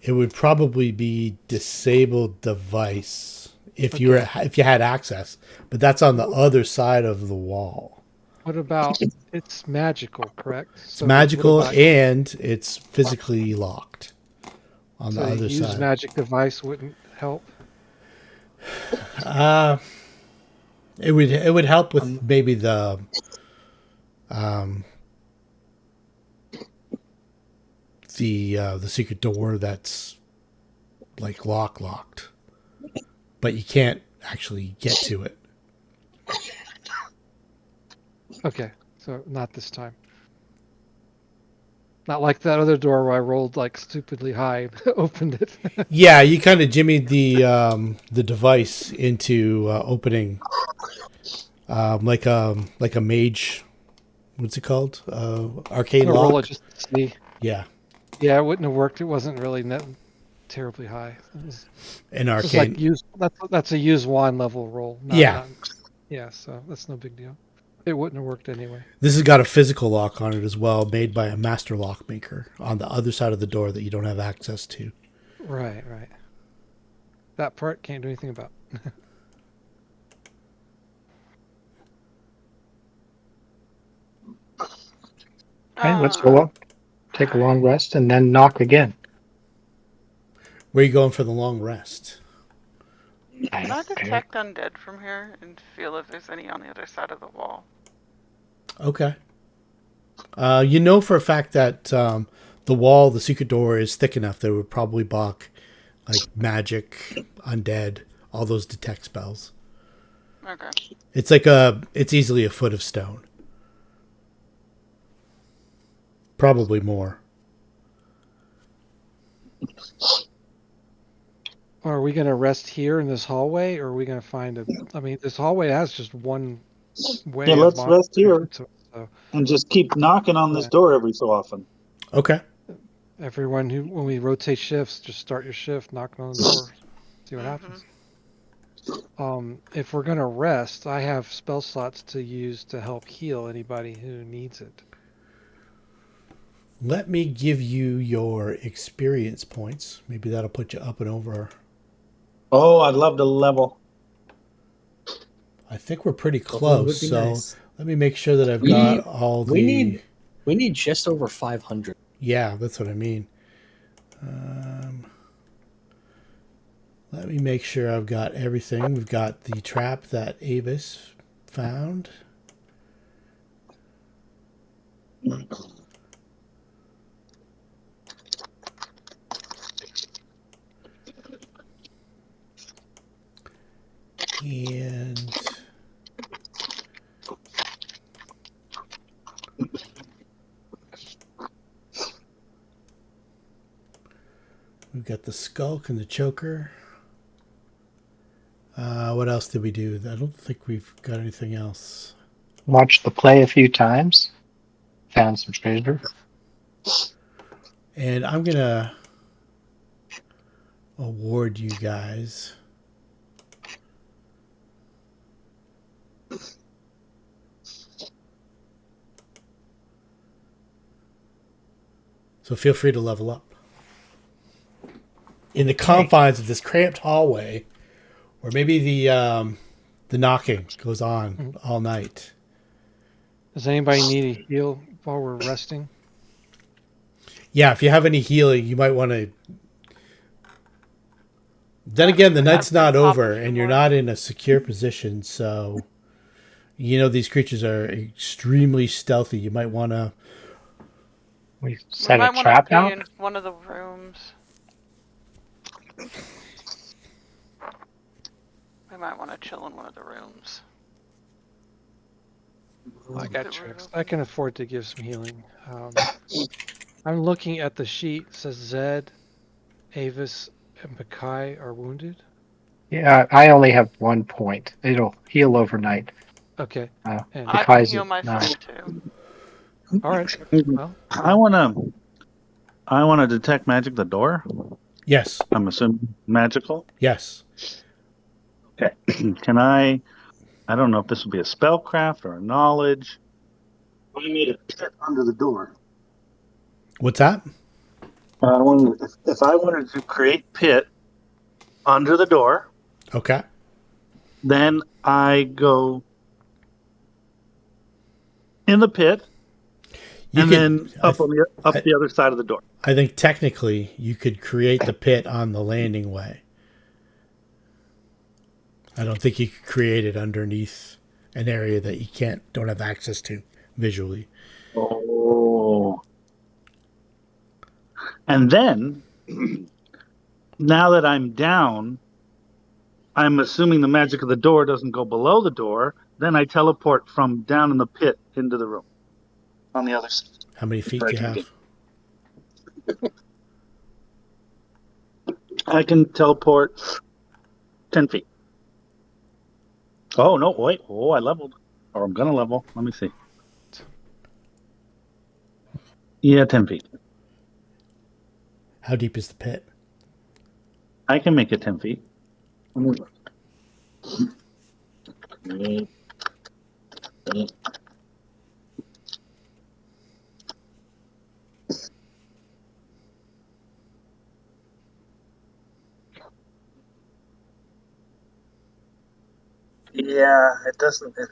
It would probably be disabled device if you had access, but that's on the other side of the wall. What about it's magical, correct? It's magical and it's physically locked on the other use side. magic device wouldn't help. It would help with maybe the secret door that's like locked, but you can't actually get to it. Okay, so not this time. Not like that other door where I rolled like stupidly high and opened it. Yeah, you kind of jimmied the device into opening like a mage. What's it called? Arcane lock. Roll it just to see. Yeah. Yeah, it wouldn't have worked. It wasn't really terribly high. An It's arcane. like that's a use wand level roll. Yeah, so that's no big deal. It wouldn't have worked anyway. This has got a physical lock on it as well, made by a master lock maker on the other side of the door that you don't have access to. Right. That part can't do anything about. Okay, let's go up, take a long rest, and then knock again. Where are you going for the long rest? Can I detect undead from here and feel if there's any on the other side of the wall? Okay. You know for a fact that the secret door is thick enough that it would probably block like magic, undead, all those detect spells. Okay. It's easily a foot of stone. Probably more. Are we going to rest here in this hallway, or are we going to find a? I mean, this hallway has just one way. Yeah, let's rest here and just keep knocking on this door every so often. Okay. Everyone when we rotate shifts, just start your shift, knocking on the door, see what happens. If we're going to rest, I have spell slots to use to help heal anybody who needs it. Let me give you your experience points.Maybe that'll put you up and over. Oh, I'd love to level. I think we're pretty close, so nice. Let me make sure that I've got all the... We need just over 500. Yeah, that's what I mean. Let me make sure I've got everything. We've got the trap that Aevus found. And we've got the skulk and the choker. What else did we do? I don't think we've got anything else. Watched the play a few times. Found some treasure. And I'm going to award you guys so feel free to level up. In the confines of this cramped hallway, or maybe the knocking goes on all night. Does anybody need a heal while we're resting? Yeah, if you have any healing, you might want to. Then again, the night's not over, and you're not in a secure position, so these creatures are extremely stealthy. You might want to. We set a trap out in one of the rooms. We might want to chill in one of the rooms. I got tricks. I can afford to give some healing. I'm looking at the sheet. It says Zed, Aevus, and Baccae are wounded. Yeah, I only have 1 point. It'll heal overnight. Okay. And I can heal myself too. All right. Well, I wanna detect magic the door. Yes. I'm assuming magical. Yes. Okay. Can I don't know if this would be a spellcraft or a knowledge. I made a pit under the door. What's that? If I wanted to create pit under the door, Okay. then I go in the pit then up the other side of the door. I think technically you could create the pit on the landing way. I don't think you could create it underneath an area that you don't have access to visually. Oh. And then, now that I'm down, I'm assuming the magic of the door doesn't go below the door. Then I teleport from down in the pit into the room on the other side. How many feet do you have? I can teleport 10 feet. Oh, no, wait. Oh, I leveled. Or I'm going to level. Let me see. Yeah, 10 feet. How deep is the pit? I can make it 10 feet. Yeah, it doesn't. It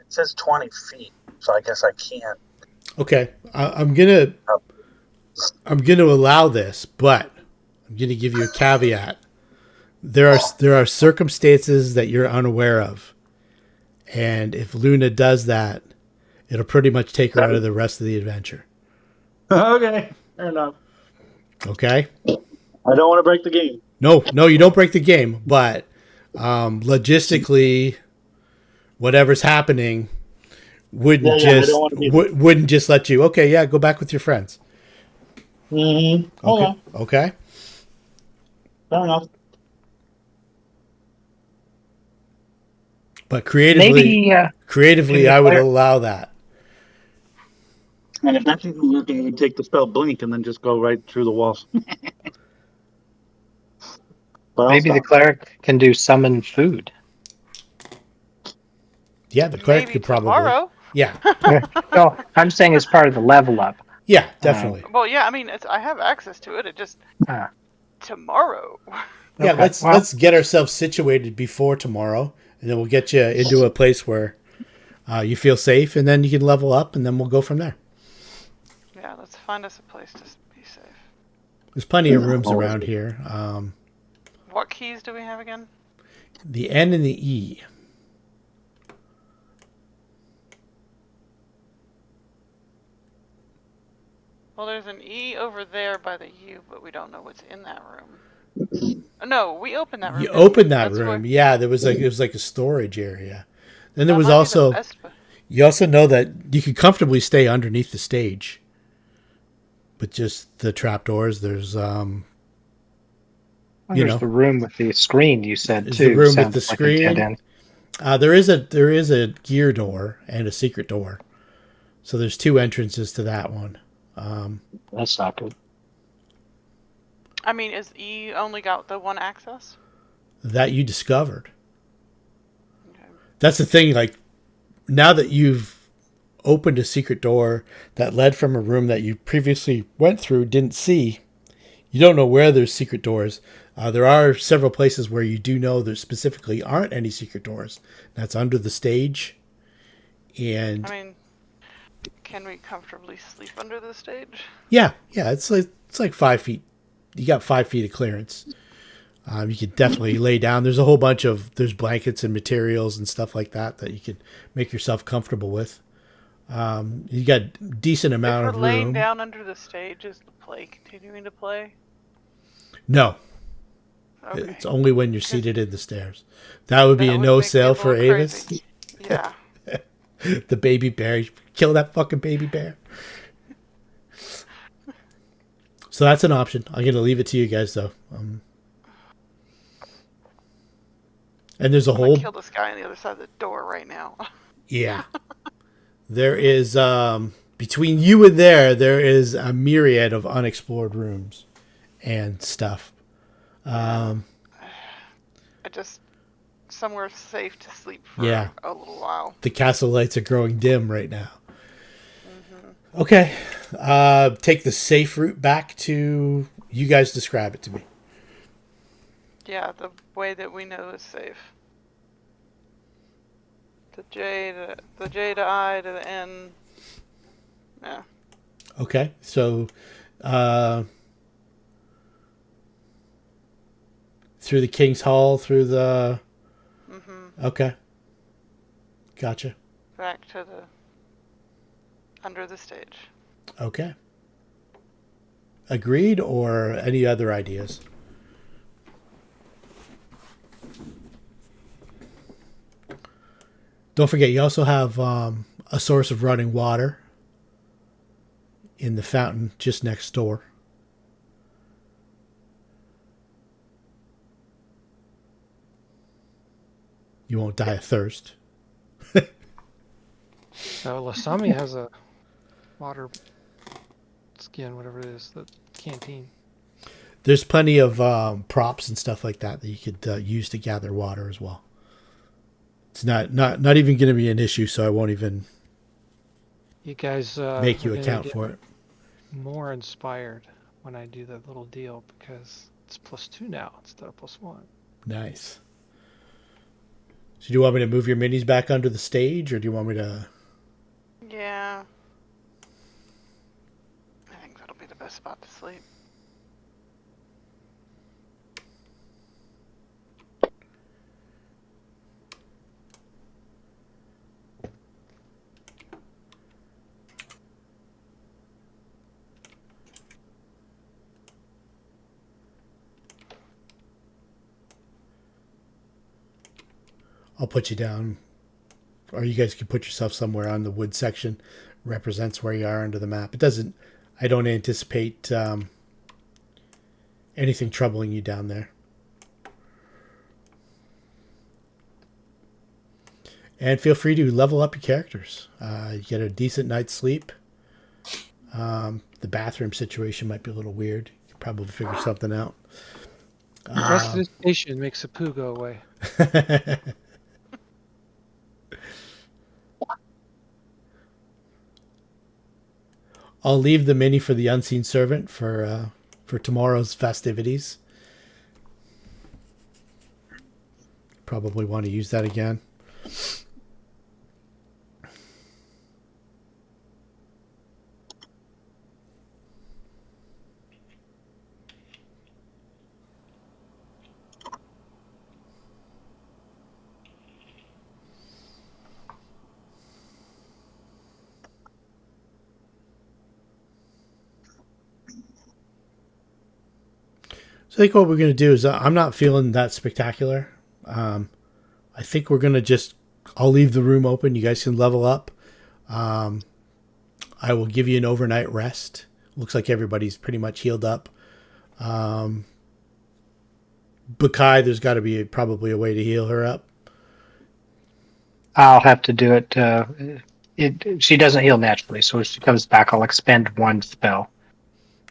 says 20 feet, so I guess I can't. Okay, I'm gonna allow this, but I'm gonna give you a caveat. There are circumstances that you're unaware of, and if Luna does that, it'll pretty much take her out of the rest of the adventure. Okay, fair enough. Okay. I don't want to break the game. No, you don't break the game, but logistically, whatever's happening wouldn't just let you. Okay, yeah, go back with your friends. Mm-hmm. Okay. Fair enough. But creatively, I would allow that. And if that didn't work, I would take the spell blink and then just go right through the walls. Maybe the cleric can do summon food. Yeah, the cleric could probably. Tomorrow. Yeah. No, I'm saying as part of the level up. Yeah, definitely. Well, yeah, I mean, I have access to it. It just tomorrow. Yeah, let's get ourselves situated before tomorrow, and then we'll get you into a place where you feel safe, and then you can level up, and then we'll go from there. Yeah, let's find us a place to be safe. There's plenty of rooms around here. What keys do we have again? The N and the E. Well, there's an E over there by the U, but we don't know what's in that room. No, we opened that room. You opened that room. Yeah, it was like a storage area. Then there was also. You also know that you can comfortably stay underneath the stage. But just the trapdoors, there's Oh, you there's know, the room with the screen you said is the too. room with the Sounds like a dead screen. end. There is a gear door and a secret door. So there's 2 entrances to that one. That's not good. I mean, is E only got the one access? That you discovered. Okay. That's the thing, like, now that you've opened a secret door that led from a room that you previously went through, didn't see, you don't know where there's secret doors. There are several places where you do know there specifically aren't any secret doors. That's under the stage. And I mean, can we comfortably sleep under the stage? yeah, it's like 5 feet. You got 5 feet of clearance. You could definitely lay down. There's a whole bunch of blankets and materials and stuff like that you could make yourself comfortable with. You got decent amount If of we're laying room. down under the stage, is the play continuing to play? No, Okay. it's only when you're seated in the stairs. That would be That a would no make me a sale for little Aevus. crazy. Yeah. The baby bear. Kill that fucking baby bear. So that's an option. I'm going to leave it to you guys, though. And there's a I'm whole... gonna kill this guy on the other side of the door right now. Yeah. There is... between you and there is a myriad of unexplored rooms and stuff. I just... somewhere safe to sleep for Yeah. a little while. The castle lights are growing dim right now. Okay. Take the safe route back to... You guys describe it to me. Yeah, the way that we know is safe. The J to I to the N. Yeah. Okay. So, through the King's Hall, through the... Okay. Gotcha. Back to the... under the stage. Okay. Agreed, or any other ideas? Don't forget, you also have a source of running water in the fountain just next door. You won't die of thirst. So Asami has a water skin, whatever it is, the canteen. There's plenty of props and stuff like that you could use to gather water as well. It's not even going to be an issue, so I won't even You guys make you are gonna account get for it. more inspired when I do that little deal because it's +2 now instead of +1. Nice. So do you want me to move your minis back under the stage, or do you want me to... Yeah. I think that'll be the best spot to sleep. I'll put you down, or you guys can put yourself somewhere on the wood section. Represents where you are under the map. It doesn't... I don't anticipate anything troubling you down there. And feel free to level up your characters. You get a decent night's sleep. The bathroom situation might be a little weird. You could probably figure something out. Prestidigitation makes a poo go away. I'll leave the mini for the unseen servant for tomorrow's festivities. Probably want to use that again. So I think what we're going to do is I'm not feeling that spectacular. I think we're going to just... I'll leave the room open. You guys can level up. I will give you an overnight rest. Looks like everybody's pretty much healed up. Baccae, there's got to be probably a way to heal her up. I'll have to do it. She doesn't heal naturally, so if she comes back, I'll expend one spell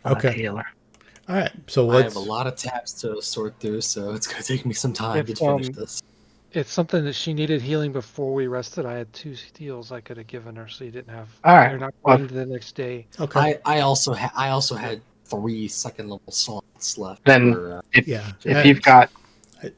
to Okay. heal her. All right. So I let's. have a lot of tabs to sort through, so it's going to take me some time to If, finish this. It's something that she needed healing before we rested. I had 2 heals I could have given her, so you didn't have. All right. You're not Well, going into the next day. Okay. I also had 3 second level slots left. Then for, if Yeah. you've got, I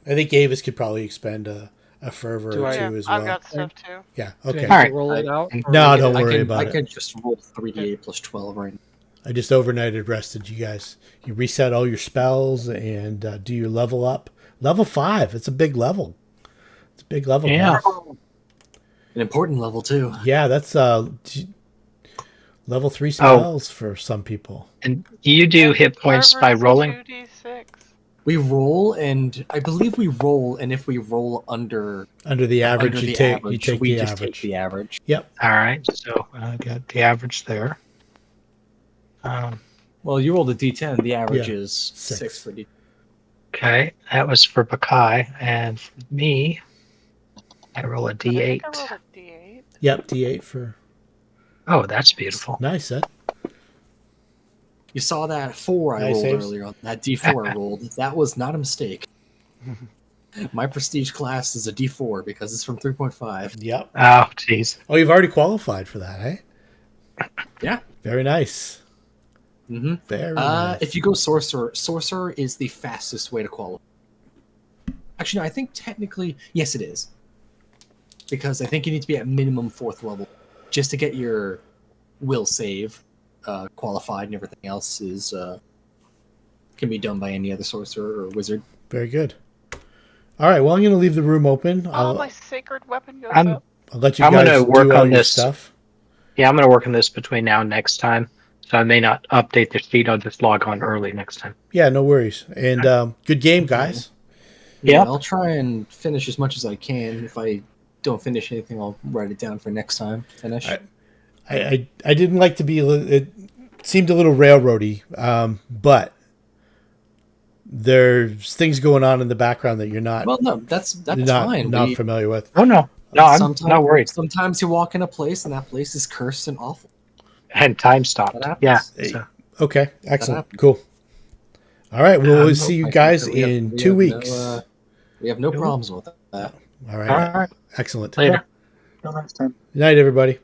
think Avis could probably expend a fervor Do or I- Yeah, two as well. I've got stuff too. Yeah. Do I Okay. need All to right. roll it out? or No, we don't can- worry I about can it. just roll 3d8 plus 12 right now. I just overnighted rested you guys. You reset all your spells and do your level up. Level 5. It's a big level. It's a big level. Yeah. guys. An important level too. Yeah, that's level 3 spells for some people. and you do hit points by Fervor's rolling. 2d6. We roll, and I believe we roll, and if we roll under Under the average, under you the take average, you take we the just average. take the average. Yep. All right, so I got the average there. Well, you rolled a d10. The average Yeah, is 6. 6 for d10. Okay, that was for Baccae, and for me, I roll a But I think d8. I rolled a d8. Yep. D8 for Oh, that's beautiful. nice. You saw that 4 I Nice rolled saves. earlier. That d4 I rolled. That was not a mistake. My prestige class is a d4 because it's from 3.5. Yep. Oh, jeez. Oh, you've already qualified for that, eh? Yeah. Very nice. Mm-hmm. Very nice. If you go sorcerer is the fastest way to qualify. Actually, no, I think technically, yes, it is. Because I think you need to be at minimum 4th level just to get your will save qualified, and everything else is can be done by any other sorcerer or wizard. Very good. All right. Well, I'm going to leave the room open. Oh, my sacred weapon goes I'm up. I'll let you I'm guys gonna do work all on your this. stuff. Yeah, I'm going to work on this between now and next time. So I may not update the sheet. I'll just log on early next time. Yeah, no worries. And good game, guys. Yeah. I'll try and finish as much as I can. If I don't finish anything, I'll write it down for next time. Finish. I didn't like to be. It seemed a little railroady, but there's things going on in the background that you're not. Well, no, that's not fine. Not familiar with. Oh, no. No, I'm not worried. Sometimes you walk in a place and that place is cursed and awful. And time stopped. That happens. Yeah. Hey, So, Okay, excellent, happens. cool. All right, we'll see you I think guys that we have- in we 2 have weeks. we have no problems with that. All right, all right. excellent. Later. Good night, everybody.